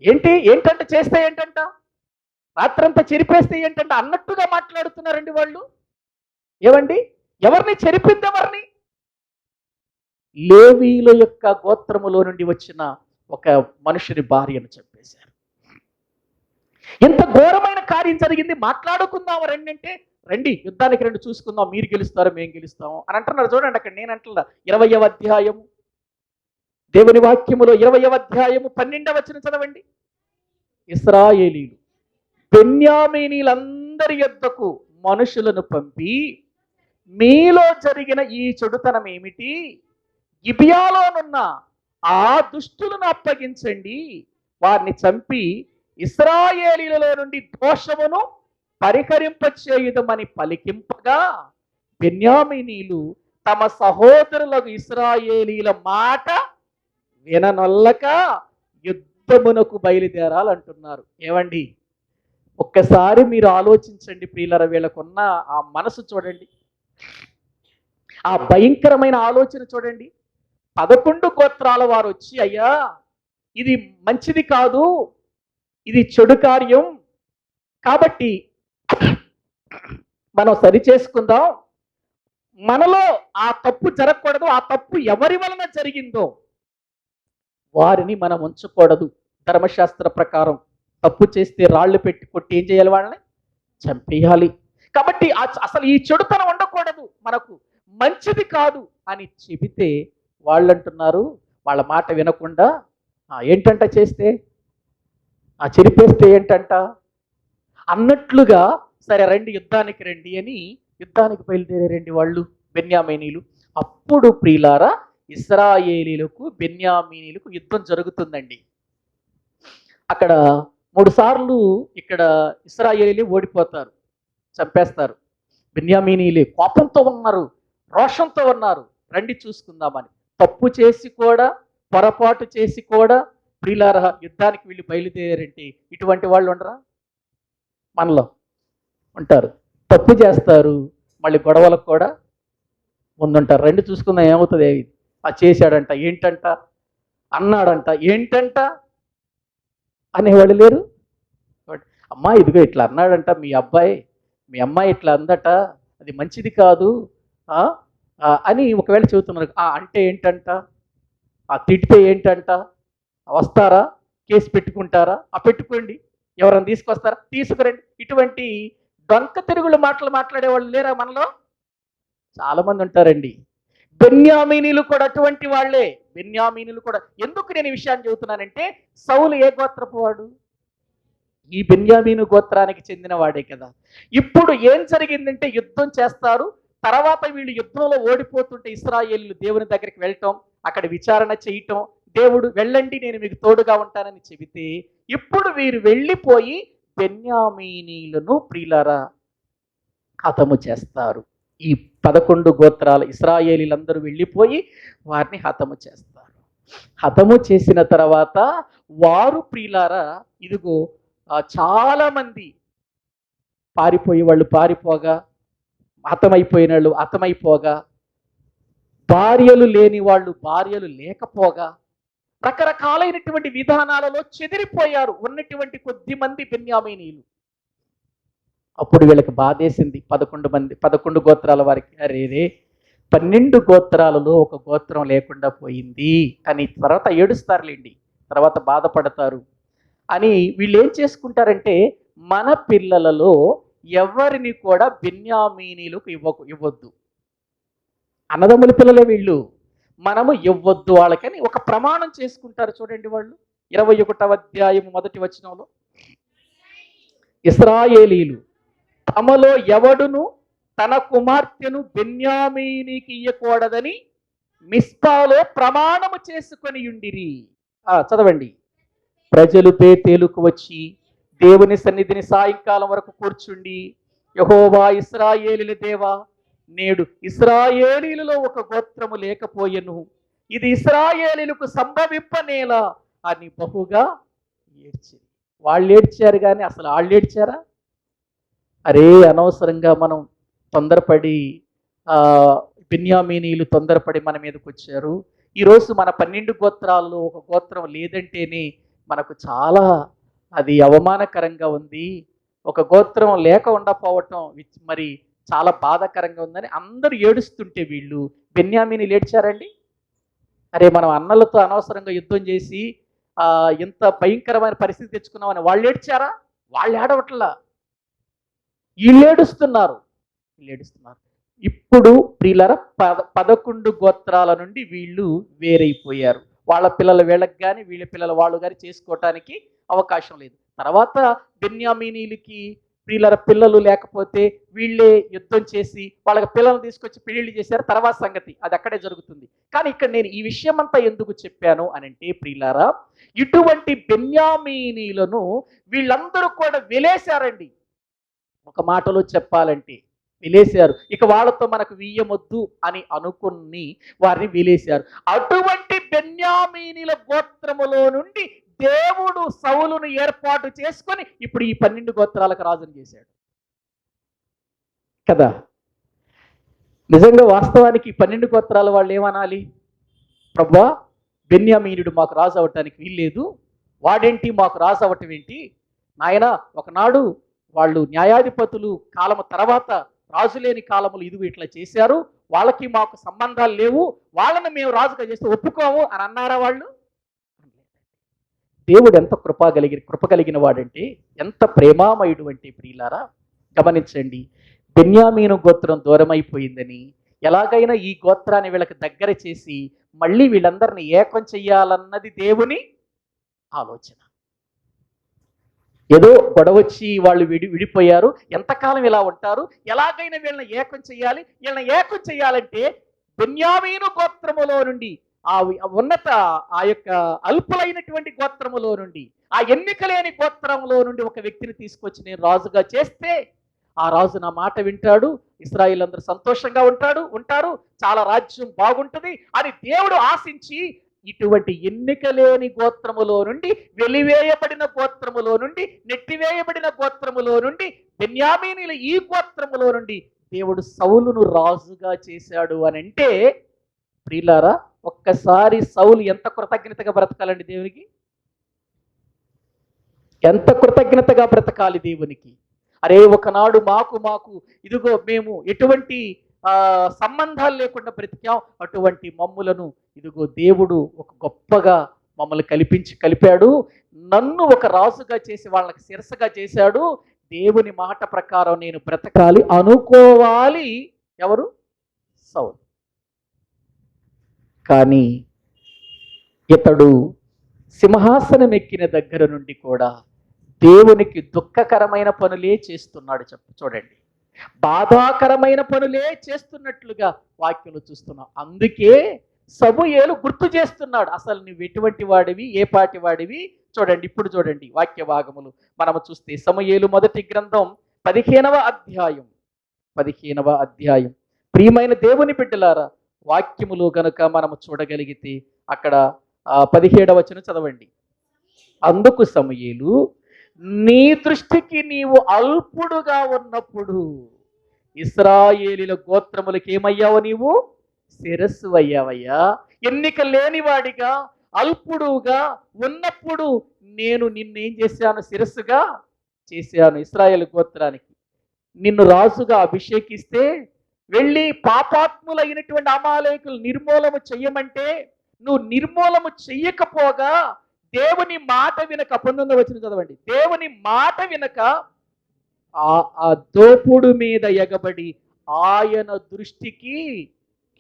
ఏంటంటే చేస్తే ఏంటంట, రాత్రంతా చెరిపేస్తే ఏంటంట అన్నట్టుగా మాట్లాడుతున్నారండి వాళ్ళు. ఏమండి, ఎవరిని చెరిపింది? ఎవరిని? లేవీల యొక్క గోత్రములో నుండి వచ్చిన ఒక మనుషుని భార్యను చంపేశారు. ఎంత ఘోరమైన కార్యం జరిగింది, మాట్లాడుకుందాం రండి అంటే, రండి యుద్ధానికి రండి, చూసుకుందాం, మీరు గెలుస్తారు మేము గెలుస్తాము అని అంటున్నారు. చూడండి అక్కడ, నేను అంటున్నా 20వ అధ్యాయము దేవుని వాక్యములో 20వ అధ్యాయము 12వ వచనం చదవండి. ఇశ్రాయేలీలు బెన్యామీనీలందరి యొద్దకు మనుషులను పంపి, మీలో జరిగిన ఈ చెడుతనం ఏమిటి, గిబియాలోనున్న ఆ దుష్టులను అప్పగించండి, వారిని చంపి ఇశ్రాయేలీలలో నుండి దోషమును పరిహరింపచేయుదమని పలికింపగా, బెన్యామీనీలు తమ సహోదరులకు ఇశ్రాయేలీల మాట విననొల్లక యుద్ధమునకు బయలుదేరాలంటున్నారు. ఏమండి, ఒక్కసారి మీరు ఆలోచించండి ప్రియులరా, వీళ్ళకున్న ఆ మనసు చూడండి, ఆ భయంకరమైన ఆలోచన చూడండి. 11 గోత్రాల వారు వచ్చి, అయ్యా ఇది మంచిది కాదు, ఇది చెడు కార్యం, కాబట్టి మనం సరి చేసుకుందాం, మనలో ఆ తప్పు జరగకూడదు, ఆ తప్పు ఎవరి వలన జరిగిందో వారిని మనం ఉంచకూడదు, ధర్మశాస్త్ర ప్రకారం తప్పు చేస్తే రాళ్ళు పెట్టి కొట్టి ఏం చేయాలి, వాళ్ళని చంపేయాలి, కాబట్టి అసలు ఈ చెడుతనం ఉండకూడదు, మనకు మంచిది కాదు అని చెబితే వాళ్ళు అంటున్నారు, వాళ్ళ మాట వినకుండా ఏంటంట చేస్తే, చెరిపేస్తే ఏంటంట అన్నట్లుగా, సరే రండి యుద్ధానికి రండి అని యుద్ధానికి బయలుదేరారండి వాళ్ళు బెన్యామీనీలు. అప్పుడు ప్రియులారా, ఇశ్రాయేలీలకు బెన్యామీనీలకు యుద్ధం జరుగుతుందండి. అక్కడ 3 సార్లు ఇక్కడ ఇశ్రాయేలీలు ఓడిపోతారు, చంపేస్తారు. బెన్యామీనీలే కోపంతో ఉన్నారు, రోషంతో ఉన్నారు, రండి చూసుకుందామని. తప్పు చేసి కూడా, పొరపాటు చేసి కూడా ప్రియులారా యుద్ధానికి వీళ్ళు బయలుదేరారంటే ఇటువంటి వాళ్ళు ఉండరా? మనలో ఉంటారు. తప్పు చేస్తారు, మళ్ళీ గొడవలకు కూడా ముందుంటారు. రండి చూసుకుందాం ఏమవుతుంది, చేశాడంట ఏంటంట, అన్నాడంట ఏంటంట అనేవాళ్ళు లేరు. అమ్మా ఇదిగో ఇట్లా అన్నాడంట మీ అమ్మాయి ఇట్లా అందట, అది మంచిది కాదు అని ఒకవేళ చెబుతున్నారు. అంటే ఏంటంట, తిడితే ఏంటంట, వస్తారా, కేసు పెట్టుకుంటారా, పెట్టుకోండి, ఎవరైనా తీసుకొస్తారా, తీసుకురండి. ఇటువంటి డొంక తిరుగులు మాటలు మాట్లాడేవాళ్ళు లేరా మనలో? చాలామంది ఉంటారండి. బెన్యామీనీలు కూడా అటువంటి వాళ్ళే. బెన్యామీనీలు కూడా, ఎందుకు నేను ఈ విషయాన్ని చెబుతున్నానంటే, సౌలు ఏ గోత్రపు వాడు? ఈ బెన్యామీను గోత్రానికి చెందిన వాడే కదా. ఇప్పుడు ఏం జరిగిందంటే, యుద్ధం చేస్తారు, తర్వాత వీళ్ళు యుద్ధంలో ఓడిపోతుంటే ఇశ్రాయేలీలు దేవుని దగ్గరికి వెళ్ళటం, అక్కడ విచారణ చేయటం, దేవుడు వెళ్ళండి నేను మీకు తోడుగా ఉంటానని చెబితే ఇప్పుడు వీరు వెళ్ళిపోయి బెన్యామీనీలను ప్రియులారా హతము చేస్తారు. ఈ 11 గోత్రాల ఇశ్రాయేలీలందరూ వెళ్ళిపోయి వారిని హతము చేస్తారు. హతము చేసిన తర్వాత వారు ప్రియులారా ఇదిగో చాలా మంది పారిపోయి వాళ్ళు పారిపోగా, హతమైపోయిన వాళ్ళు హతమైపోగా, భార్యలు లేని వాళ్ళు భార్యలు లేకపోగా, రకరకాలైనటువంటి విధానాలలో చెదిరిపోయారు ఉన్నటువంటి కొద్ది మంది బెన్యామీనీలు. అప్పుడు వీళ్ళకి బాధేసింది 11 గోత్రాల వారికి. అరేరే 12 గోత్రాలలో ఒక గోత్రం లేకుండా పోయింది అని తర్వాత ఏడుస్తారులేండి, తర్వాత బాధపడతారు అని వీళ్ళు ఏం చేసుకుంటారంటే మన పిల్లలలో ఎవరిని కూడా బెన్యామీనీలకు ఇవ్వద్దు, అన్నదమ్ముల పిల్లలే వీళ్ళు, మనము ఇవ్వద్దు వాళ్ళకని ఒక ప్రమాణం చేసుకుంటారు. చూడండి వాళ్ళు 21వ అధ్యాయం 1వ వచనంలో, ఇశ్రాయేలీలు తమలో ఎవడును తన కుమార్తెను బెన్యామీనికి ఇయ్యకూడదని మిస్పాలో ప్రమాణము చేసుకొని ఉండిరి. చదవండి. ప్రజలు బేతేలుకు వచ్చి దేవుని సన్నిధిని సాయంకాలం వరకు కూర్చుండి, యెహోవా ఇశ్రాయేలీల దేవా, నేడు ఇశ్రాయేలీలలో ఒక గోత్రము లేకపోయెను, ఇది ఇశ్రాయేలీలకు సంభవింపనేలా అని బహుగా ఏడ్చింది. వాళ్ళు ఏడ్చారు కానీ అసలు వాళ్ళు ఏడ్చారా? అరే అనవసరంగా మనం తొందరపడి బెన్యామీనీలు తొందరపడి మన మీదకి వచ్చారు. ఈరోజు మన 12 గోత్రాల్లో ఒక గోత్రం లేదంటేనే మనకు చాలా అది అవమానకరంగా ఉంది. ఒక గోత్రం లేక ఉండకపోవటం మరి చాలా బాధాకరంగా ఉందని అందరూ ఏడుస్తుంటే వీళ్ళు బెన్యామీనీలు ఏడ్చారండి. అరే మనం అన్నలతో అనవసరంగా యుద్ధం చేసి ఇంత భయంకరమైన పరిస్థితి తెచ్చుకున్నామని వాళ్ళు ఏడ్చారా? వాళ్ళు ఏడవట్లా, వీళ్ళు ఏడుస్తున్నారు. ఇప్పుడు ప్రియులారా 11 గోత్రాల నుండి వీళ్ళు వేరైపోయారు. వాళ్ళ పిల్లలు వీళ్ళకి కానీ వీళ్ళ పిల్లలు వాళ్ళు కానీ చేసుకోవటానికి అవకాశం లేదు. తర్వాత బెన్యామీనీలకి ప్రియులారా పిల్లలు లేకపోతే వీళ్ళే యుద్ధం చేసి వాళ్ళకి పిల్లలు తీసుకొచ్చి పెళ్లిళ్ళు చేశారు. తర్వాత సంగతి అది అక్కడే జరుగుతుంది. కానీ ఇక్కడ నేను ఈ విషయం అంతా ఎందుకు చెప్పాను అని అంటే ప్రియులారా, ఇటువంటి బెన్యామీనీలను వీళ్ళందరూ కూడా వెలేశారండి. ఒక మాటలో చెప్పాలంటే వెలేశారు. ఇక వాళ్ళతో మనకు వీయమొద్దు అని అనుకుని వారిని వెలేశారు. అటువంటి బెన్యామీనీల గోత్రములో నుండి దేవుడు సౌలును ఏర్పాటు చేసుకొని ఇప్పుడు ఈ 12 గోత్రాలకు రాజును చేశాడు కదా. నిజంగా వాస్తవానికి 12 గోత్రాల వాళ్ళు ఏమనాలి? ప్రభువా, బెన్యామీనుడు మాకు రాజు అవ్వటానికి వీల్లేదు, వాడేంటి మాకు రాజు అవ్వటం ఏంటి నాయన? ఒకనాడు వాళ్ళు న్యాయాధిపతులు కాలము తర్వాత రాజు లేని కాలములు ఇదిగో ఇట్లా చేశారు, వాళ్ళకి మాకు సంబంధాలు లేవు, వాళ్ళని మేము రాజుగా చేస్తే ఒప్పుకోము అని అన్నారా వాళ్ళు? దేవుడు ఎంత కృప కలిగిన వాడంటే, ఎంత ప్రేమామయుడు అంటే ప్రియులారా గమనించండి. బెన్యామీను గోత్రం దూరమైపోయిందని ఎలాగైనా ఈ గోత్రాన్ని వీళ్ళకి దగ్గర చేసి మళ్ళీ వీళ్ళందరినీ ఏకం చెయ్యాలన్నది దేవుని ఆలోచన. ఏదో గొడవచ్చి వాళ్ళు విడిపోయారు, ఎంతకాలం ఇలా ఉంటారు, ఎలాగైనా వీళ్ళని ఏకం చేయాలంటే బెన్యామీను గోత్రములో నుండి ఆ ఉన్నత ఆ యొక్క అల్పులైనటువంటి గోత్రములో నుండి ఆ ఎన్నికలేని గోత్రములో నుండి ఒక వ్యక్తిని తీసుకొచ్చి నేను రాజుగా చేస్తే ఆ రాజు నా మాట వింటాడు, ఇశ్రాయేలు అందరూ సంతోషంగా ఉంటారు, చాలా రాజ్యం బాగుంటుంది అని దేవుడు ఆశించి ఇటువంటి ఎన్నికలేని గోత్రములో నుండి, వెలివేయబడిన గోత్రములో నుండి, నెట్టివేయబడిన గోత్రములో నుండి, బెన్యామీనీల ఈ గోత్రములో నుండి దేవుడు సౌలును రాజుగా చేశాడు అని అంటే ప్రియులారా, ఒక్కసారి సౌలు ఎంత కృతజ్ఞతగా బ్రతకాలండి దేవునికి, ఎంత కృతజ్ఞతగా బ్రతకాలి దేవునికి. అరే ఒకనాడు మాకు ఇదిగో మేము ఎటువంటి సంబంధాలు లేకుండా బ్రతికాం, అటువంటి మమ్ములను ఇదిగో దేవుడు ఒక గొప్పగా మమ్మల్ని కలిపాడు, నన్ను ఒక రాజుగా చేసి వాళ్ళకి శిరసగా చేశాడు, దేవుని మాట ప్రకారం నేను బ్రతకాలి అనుకోవాలి ఎవరు? సౌలు. కానీ ఇతడు సింహాసనం ఎక్కిన దగ్గర నుండి కూడా దేవునికి దుఃఖకరమైన పనులే చేస్తున్నాడు. చూడండి, బాధాకరమైన పనులే చేస్తున్నట్లుగా వాక్యంలో చూస్తున్నాం. అందుకే సమూయేలు గుర్తు చేస్తున్నాడు, అసలు నువ్వు ఎటువంటి వాడివి, ఏ పాటి వాడివి. చూడండి, ఇప్పుడు చూడండి వాక్య భాగములు మనము చూస్తే సమూయేలు మొదటి గ్రంథం 15వ అధ్యాయం 15వ అధ్యాయం. ప్రియమైన దేవుని బిడ్డలారా, వాక్యములు గనుక మనము చూడగలిగితే అక్కడ 17వ వచనం చదవండి. అందుకు సమూయేలు, నీ దృష్టికి నీవు అల్పుడుగా ఉన్నప్పుడు ఇశ్రాయేలీల గోత్రములకు ఏమయ్యావు? నీవు శిరస్సు అయ్యావయ్యా. ఎన్నిక లేనివాడిగా అల్పుడుగా ఉన్నప్పుడు నేను నిన్నేం చేశాను? శిరస్సుగా చేశాను ఇశ్రాయేలు గోత్రానికి. నిన్ను రాజుగా అభిషేకిస్తే వెళ్ళి పాపాత్ములైనటువంటి అమాలేకులు నిర్మూలము చెయ్యమంటే నువ్వు నిర్మూలము చెయ్యకపోగా దేవుని మాట వినక, 19వ వచనం చదవండి. దేవుని మాట వినక ఆ దోపుడు మీద ఎగబడి ఆయన దృష్టికి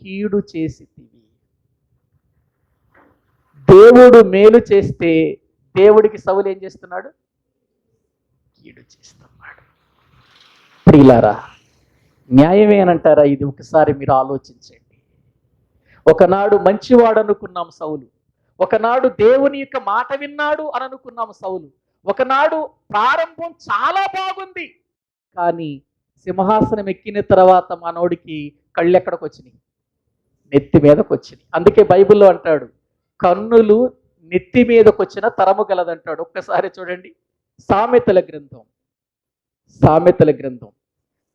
కీడు చేసితివి. దేవుడు మేలు చేస్తే దేవుడికి సౌలు ఏం చేస్తున్నాడు? కీడు చేస్తున్నాడు. ప్రియులారా, న్యాయమేనంటారా? ఇది ఒకసారి మీరు ఆలోచించండి. ఒకనాడు మంచివాడు అనుకున్నాం సౌలు, ఒకనాడు దేవుని యొక్క మాట విన్నాడు అని అనుకున్నాం సౌలు, ఒకనాడు ప్రారంభం చాలా బాగుంది, కానీ సింహాసనం ఎక్కిన తర్వాత మనోడికి కళ్ళు ఎక్కడికి వచ్చినాయి? నెత్తి మీదకి వచ్చినాయి. అందుకే బైబిల్లో అంటాడు, కన్నులు నెత్తి మీదకి వచ్చిన తరము గలదంటాడు. ఒక్కసారి చూడండి, సామెతల గ్రంథం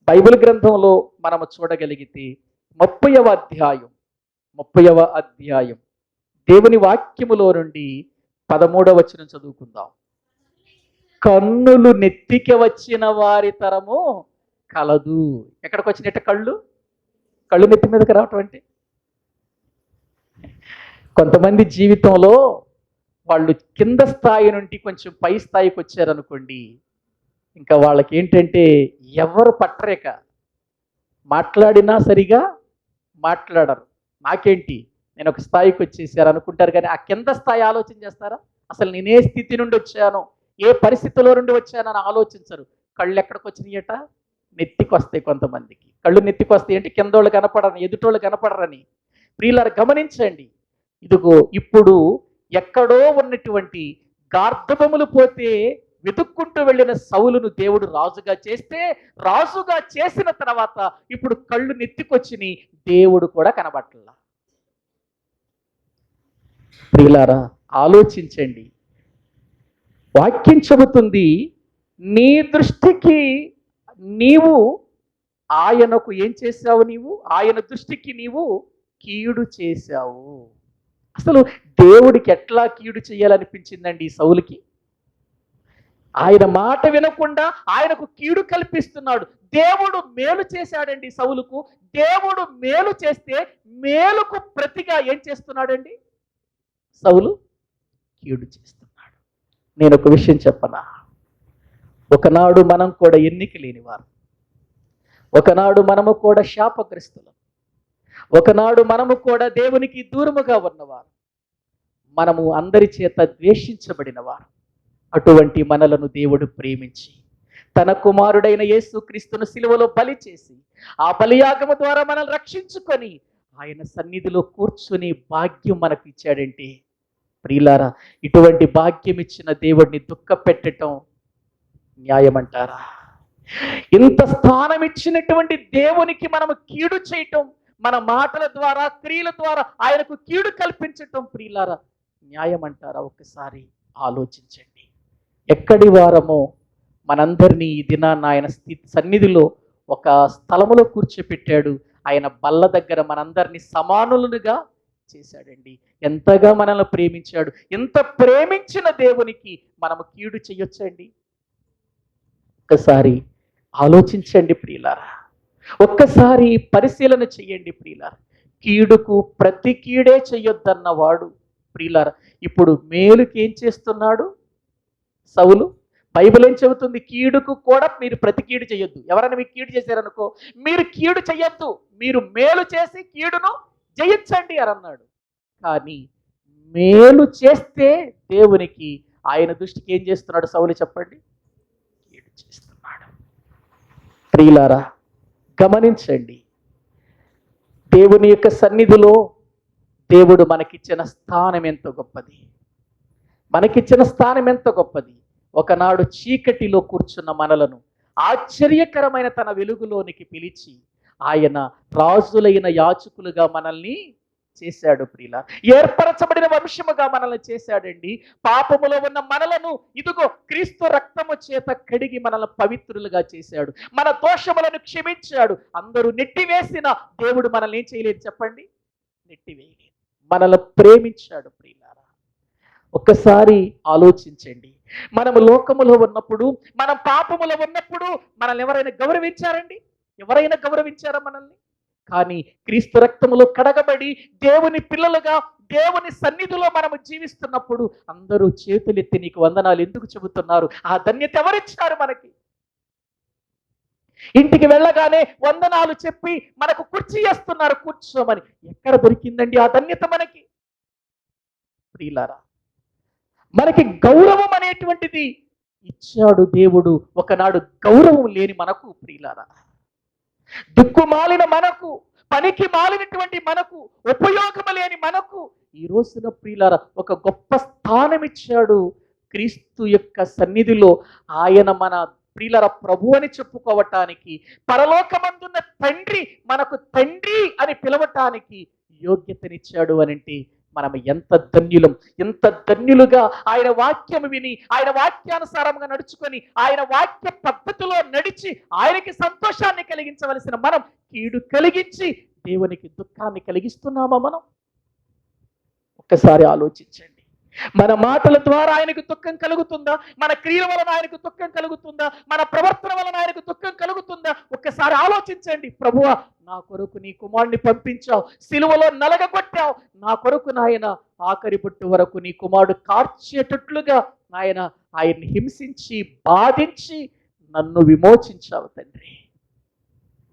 బైబిల్ గ్రంథంలో మనము చూడగలిగితే 30వ అధ్యాయం దేవుని వాక్యములో నుండి 13వ వచనం చదువుకుందాం. కన్నులు నెత్తికి వచ్చిన వారి తరము కలదు. ఎక్కడికి వచ్చినట్టు? కళ్ళు నెత్తి మీదకి రావటం అంటే, కొంతమంది జీవితంలో వాళ్ళు కింద స్థాయి నుండి కొంచెం పై స్థాయికి వచ్చారనుకోండి, ఇంకా వాళ్ళకి ఏంటంటే ఎవరు పట్టరేక, మాట్లాడినా సరిగా మాట్లాడరు. నాకేంటి, నేను ఒక స్థాయికి వచ్చేసారు అనుకుంటారు, కానీ ఆ కింద స్థాయి ఆలోచన చేస్తారా? అసలు నేను ఏ స్థితి నుండి వచ్చానో, ఏ పరిస్థితిలో నుండి వచ్చానని ఆలోచించరు. కళ్ళు ఎక్కడికి వచ్చినాయట? నెత్తికి వస్తాయి. కొంతమందికి కళ్ళు నెత్తికి వస్తాయి అంటే కిందోళ్ళు కనపడరని, ఎదుటోళ్ళు కనపడరని. ప్రియులారా, గమనించండి. ఇదిగో ఇప్పుడు ఎక్కడో ఉన్నటువంటి గార్ధబములు పోతే వెతుక్కుంటూ వెళ్ళిన సౌలును దేవుడు రాజుగా చేస్తే, రాజుగా చేసిన తర్వాత ఇప్పుడు కళ్ళు నెత్తికొచ్చిని, దేవుడు కూడా కనబట్టలా. ప్రియులారా, ఆలోచించండి. వాక్యం చెబుతుంది, నీ దృష్టికి నీవు ఆయనకు ఏం చేశావు? నీవు ఆయన దృష్టికి నీవు కీడు చేశావు. అసలు దేవుడికి ఎట్లా కీడు చేయాలనిపించిందండి ఈ సౌలుకి? ఆయన మాట వినకుండా ఆయనకు కీడు కల్పిస్తున్నాడు. దేవుడు మేలు చేశాడండి సౌలుకు. దేవుడు మేలు చేస్తే మేలుకు ప్రతిగా ఏం చేస్తున్నాడండి? సౌలు కీడు చేస్తున్నాడు. నేను ఒక విషయం చెప్పనా? ఒకనాడు మనం కూడా ఎన్నిక లేనివారు, ఒకనాడు మనము కూడా శాపగ్రస్తులం, ఒకనాడు మనము కూడా దేవునికి దూరముగా ఉన్నవారు, మనము అందరి చేత ద్వేషించబడినవారు. అటువంటి మనలను దేవుడు ప్రేమించి తన కుమారుడైన యేసుక్రీస్తును సిలువలో బలి చేసి ఆ బలియాగము ద్వారా మనల్ని రక్షించుకొని ఆయన సన్నిధిలో కూర్చుని భాగ్యం మనకు ఇచ్చాడంటే, ప్రియులారా, ఇటువంటి భాగ్యం ఇచ్చిన దేవుడిని దుఃఖ పెట్టడం న్యాయమంటారా? ఇంత స్థానం ఇచ్చినటువంటి దేవునికి మనము కీడు చేయటం, మన మాటల ద్వారా క్రియల ద్వారా ఆయనకు కీడు కల్పించటం, ప్రియులారా, న్యాయమంటారా? ఒక్కసారి ఆలోచించండి. ఎక్కడి వారమో మనందరినీ ఈ దినాన్న ఆయన సన్నిధిలో ఒక స్థలములో కూర్చోపెట్టాడు. ఆయన బల్ల దగ్గర మనందరినీ సమానులుగా చేశాడండి. ఎంతగా మనల్ని ప్రేమించాడు. ఎంత ప్రేమించిన దేవునికి మనము కీడు చేయొచ్చండి? ఒక్కసారి ఆలోచించండి ప్రియులారా, ఒక్కసారి పరిశీలన చెయ్యండి ప్రియులారా. కీడుకు ప్రతి కీడే చెయ్యొద్దన్నవాడు ప్రియులారా ఇప్పుడు మేలుకి ఏం చేస్తున్నాడు సౌలు? బైబిల్ ఏం చెబుతుంది? కీడుకు కూడా మీరు ప్రతి కీడు చేయొద్దు. ఎవరైనా మీకు కీడు చేశారనుకో, మీరు కీడు చెయ్యొద్దు, మీరు మేలు చేసి కీడును జయించండి అని అన్నాడు. కానీ మేలు చేస్తే దేవునికి ఆయన దృష్టికి ఏం చేస్తున్నాడు సౌలు? చెప్పండి, కీడు చేస్తున్నాడు. ప్రియులారా, గమనించండి. దేవుని యొక్క సన్నిధిలో దేవుడు మనకిచ్చిన స్థానం ఎంత గొప్పది, మనకిచ్చిన స్థానం ఎంత గొప్పది. ఒకనాడు చీకటిలో కూర్చున్న మనలను ఆశ్చర్యకరమైన తన వెలుగులోనికి పిలిచి ఆయన రాజులైన యాజకులుగా మనల్ని చేశాడు. ప్రియుల, ఏర్పరచబడిన వంశముగా మనల్ని చేశాడండి. పాపములో ఉన్న మనలను ఇదిగో క్రీస్తు రక్తము చేత కడిగి మనల్ని పవిత్రులుగా చేశాడు. మన దోషములను క్షమించాడు. అందరూ నెట్టివేసిన దేవుడు మనల్ని ఏం చేయలేదు చెప్పండి? నెట్టివేయలేదు. మనల్ని ప్రేమించాడు. ప్రియులారా, ఒక్కసారి ఆలోచించండి. మనము లోకములో ఉన్నప్పుడు, మనం పాపములో ఉన్నప్పుడు మనల్ని ఎవరైనా గౌరవించారండి? ఎవరైనా గౌరవించారా మనల్ని? కానీ క్రీస్తు రక్తములో కడగబడి దేవుని పిల్లలుగా దేవుని సన్నిధిలో మనము జీవిస్తున్నప్పుడు అందరూ చేతులెత్తి నీకు వందనాలు ఎందుకు చెబుతున్నారు? ఆ ధన్యత ఎవరిచ్చారు మనకి? ఇంటికి వెళ్ళగానే వందనాలు చెప్పి మనకు కుర్చీ వేస్తున్నారు కూర్చోమని. ఎక్కడ దొరికిందండి ఆ ధన్యత మనకి? ప్రియులారా, మనకి గౌరవం అనేటువంటిది ఇచ్చాడు దేవుడు. ఒకనాడు గౌరవం లేని మనకు, ప్రియులారా, దిక్కుమాలిన మనకు, పనికి మాలినటువంటి మనకు, ఉపయోగము లేని మనకు ఈ రోజున ప్రియులారా ఒక గొప్ప స్థానం ఇచ్చాడు. క్రీస్తు యొక్క సన్నిధిలో ఆయన మన ప్రియులారా ప్రభు అని చెప్పుకోవటానికి, పరలోకమందున్న తండ్రి మనకు తండ్రి అని పిలవటానికి యోగ్యతనిచ్చాడు అనంటే మనం ఎంత ధన్యులం, ఎంత ధన్యులుగా ఆయన వాక్యం విని ఆయన వాక్యానుసారంగా నడుచుకొని ఆయన వాక్య పద్ధతిలో నడిచి ఆయనకి సంతోషాన్ని కలిగించవలసిన మనం కీడు కలిగించి దేవునికి దుఃఖాన్ని కలిగిస్తున్నామా? మనం ఒక్కసారి ఆలోచించండి. మన మాటల ద్వారా ఆయనకు దుఃఖం కలుగుతుందా? మన క్రియల వలన ఆయనకు దుఃఖం కలుగుతుందా? మన ప్రవర్తన వలన ఆయనకు దుఃఖం కలుగుతుందా? ఒక్కసారి ఆలోచించండి. ప్రభువా, నా కొరకు నీ కుమారుడిని పంపించావు, సిలువలో నలగగొట్టావు, నా కొరకు నాయన ఆఖరి బొట్టు వరకు నీ కుమారుడు కార్చేటట్లుగా నాయన ఆయన్ని హింసించి బాధించి నన్ను విమోచించావు తండ్రి.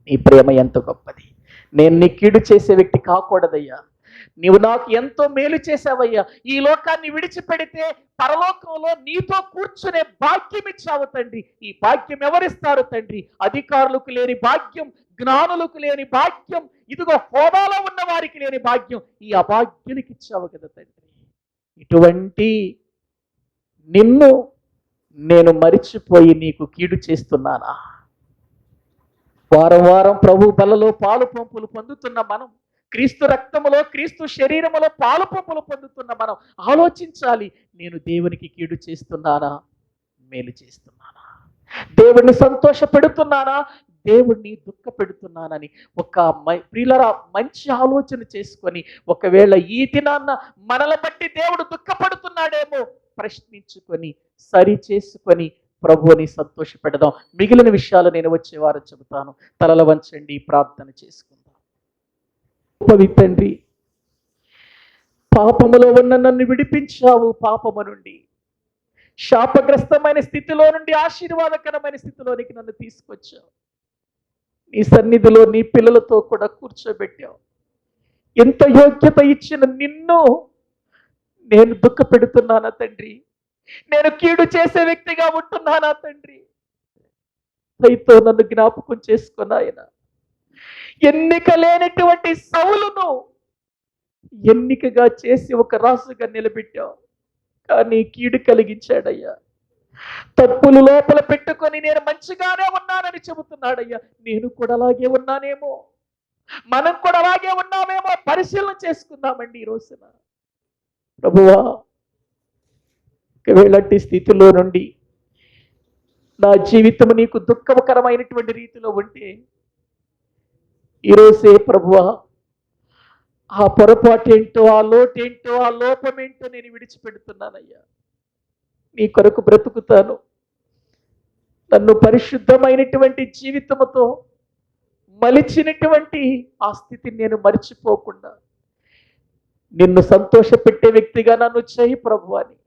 నీ ప్రేమ ఎంత గొప్పది. నేను నీ కీడు చేసే వ్యక్తి కాకూడదయ్యా. నీవు నాకు ఎంతో మేలు చేశావయ్యా. ఈ లోకాన్ని విడిచిపెడితే పరలోకంలో నీతో కూర్చునే భాగ్యం ఇచ్చావు తండ్రి. ఈ భాగ్యం ఎవరిస్తారు తండ్రి? అధికారులకు లేని భాగ్యం, జ్ఞానులకు లేని భాగ్యం, ఇదిగో హోదాలో ఉన్న వారికి లేని భాగ్యం ఈ అభాగ్యునికి ఇచ్చావు కదా తండ్రి. ఇటువంటి నిన్ను నేను మరిచిపోయి నీకు కీడు చేస్తున్నానా? వారం వారం ప్రభు బలలో పాలు పంపులు పొందుతున్న మనం, క్రీస్తు రక్తములో క్రీస్తు శరీరములో పాలు పంపులు పొందుతున్న మనం ఆలోచించాలి. నేను దేవునికి కీడు చేస్తున్నానా, మేలు చేస్తున్నానా? దేవుణ్ణి సంతోష పెడుతున్నానా, దేవుణ్ణి దుఃఖ పెడుతున్నానని ఒక ప్రియులరా మంచి ఆలోచన చేసుకొని, ఒకవేళ ఈ దినాన్న మనల బట్టి దేవుడు దుఃఖపడుతున్నాడేమో ప్రశ్నించుకొని సరి చేసుకొని ప్రభువుని సంతోష పెడదాం. మిగిలిన విషయాలు నేను వచ్చే వారం చెబుతాను. తలల వంచండి, ప్రార్థన చేసుకుందాం. గొప్పవి తండ్రి, పాపములో ఉన్న నన్ను విడిపించావు. పాపము నుండి, శాపగ్రస్తమైన స్థితిలో నుండి ఆశీర్వాదకరమైన స్థితిలోనికి నన్ను తీసుకొచ్చావు. నీ సన్నిధిలో నీ పిల్లలతో కూడా కూర్చోబెట్టావు. ఎంత యోగ్యత ఇచ్చిన నిన్ను నేను దుఃఖ పెడుతున్నానా తండ్రి? నేను కీడు చేసే వ్యక్తిగా ఉంటున్నానా తండ్రి? దయతో నన్ను జ్ఞాపకం చేసుకున్నా. ఆయన ఎన్నిక లేనటువంటి సౌలును ఎన్నికగా చేసి ఒక రాజుగా నిలబెట్టావు, కానీ కీడు కలిగించాడయ్యా. తప్పులు లోపల పెట్టుకొని నేను మంచిగానే ఉన్నానని చెబుతున్నాడయ్యా. నేను కూడా అలాగే ఉన్నానేమో, మనం కూడా అలాగే ఉన్నామేమో పరిశీలన చేసుకుందామండి ఈ రోజున. ప్రభువా, ఒకవేళటి స్థితిలో నుండి నా జీవితం నీకు దుఃఖకరమైనటువంటి రీతిలో ఉంటే ఈరోజే ప్రభువా ఆ పొరపాటు ఏంటో, ఆ లోటేంటో, ఆ లోపమేంటో నేను విడిచిపెడుతున్నానయ్యా. నీ కొరకు బ్రతుకుతాను. నన్ను పరిశుద్ధమైనటువంటి జీవితంతో మలిచినటువంటి ఆ స్థితిని నేను మర్చిపోకుండా నిన్ను సంతోషపెట్టే వ్యక్తిగా నన్ను చేయి ప్రభు అని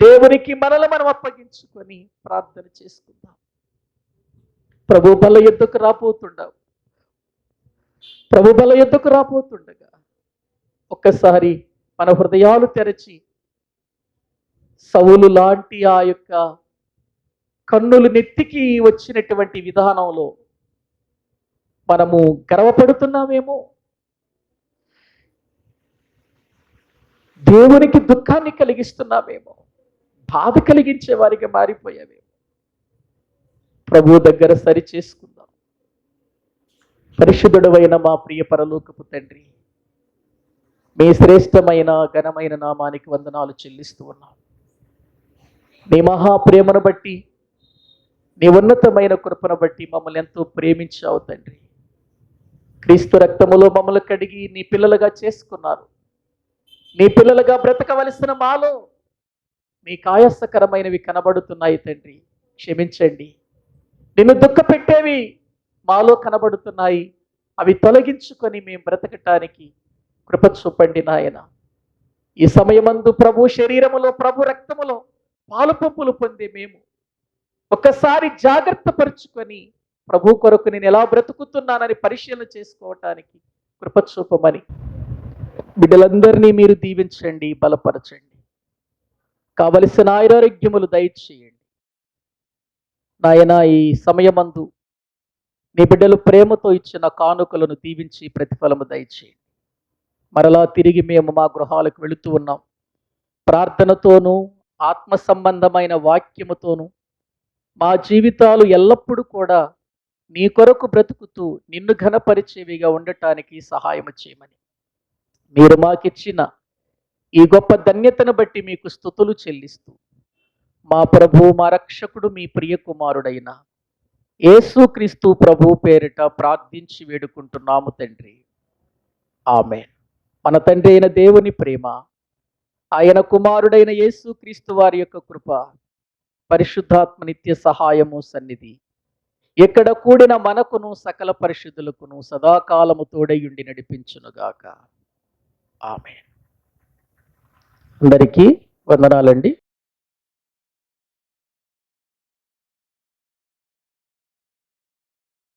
దేవునికి మనల్ని మనం అప్పగించుకొని ప్రార్థన చేసుకుందాం. ప్రభు బల యుద్ధకు రాబోతుండగా ఒక్కసారి మన హృదయాలు తెరచి సౌలు లాంటి ఆ యొక్క కన్నులు నెత్తికి వచ్చినటువంటి విధానంలో మనము గర్వపడుతున్నామేమో. దేవునికి దుఃఖాన్ని కలిగిస్తున్నామేమో, బాధ కలిగించే వారికి మారిపోయామేమో. ప్రభు దగ్గర సరి చేసుకుందాం. పరిశుద్ధుడవైన మా ప్రియ పరలోకపు తండ్రి, మీ శ్రేష్టమైన ఘనమైన నామానికి వందనాలు చెల్లిస్తూ ఉన్నాం. నీ మహాప్రేమను బట్టి, నీ ఉన్నతమైన కృపను బట్టి మమ్మల్ని ఎంతో ప్రేమించావు తండ్రి. క్రీస్తు రక్తములో మమ్మల్ని కడిగి నీ పిల్లలుగా చేసుకున్నారు. నీ పిల్లలుగా బ్రతకవలసిన మాలో మీకు ఆయాసకరమైనవి కనబడుతున్నాయి తండ్రి, క్షమించండి. నిన్ను దుఃఖపెట్టేవి మాలో కనబడుతున్నాయి, అవి తొలగించుకొని మేము బ్రతకటానికి కృప చూపండి నాయన. ఈ సమయమందు ప్రభు శరీరములో, ప్రభు రక్తములో పాలు పంపులు పొందే మేము ఒక్కసారి జాగ్రత్త పరుచుకొని ప్రభు కొరకు నేను ఎలా బ్రతుకుతున్నానని పరిశీలన చేసుకోవటానికి కృప చూపమని బిడ్డలందరినీ మీరు దీవించండి, బలపరచండి. కావలసిన ఆరోగ్యములు దయచేయండి నాయన. ఈ సమయమందు నీ బిడ్డలు ప్రేమతో ఇచ్చిన కానుకలను దీవించి ప్రతిఫలము దయచేయండి. మరలా తిరిగి మేము మా గృహాలకు వెళుతూ ఉన్నాం. ప్రార్థనతోనూ ఆత్మ సంబంధమైన వాక్యముతోనూ మా జీవితాలు ఎల్లప్పుడూ కూడా నీ కొరకు బ్రతుకుతూ నిన్ను ఘనపరిచేవిగా ఉండటానికి సహాయం చేయమని మీరు మాకిచ్చిన ఈ గొప్ప ధన్యతను బట్టి మీకు స్తుతులు చెల్లిస్తూ మా ప్రభు, మా రక్షకుడు, మీ ప్రియ కుమారుడైన యేసుక్రీస్తు ప్రభు పేరిట ప్రార్థించి వేడుకుంటున్నాము తండ్రి, ఆమేన్. మన తండ్రి అయిన దేవుని ప్రేమ, ఆయన కుమారుడైన యేసుక్రీస్తు వారి యొక్క కృప, పరిశుద్ధాత్మ నిత్య సహాయము సన్నిధి ఎక్కడ కూడిన మనకును సకల పరిశుద్ధులకును సదాకాలము తోడయుండి నడిపించునుగాక. ఆమేన్. అందరికీ వందనాలండి.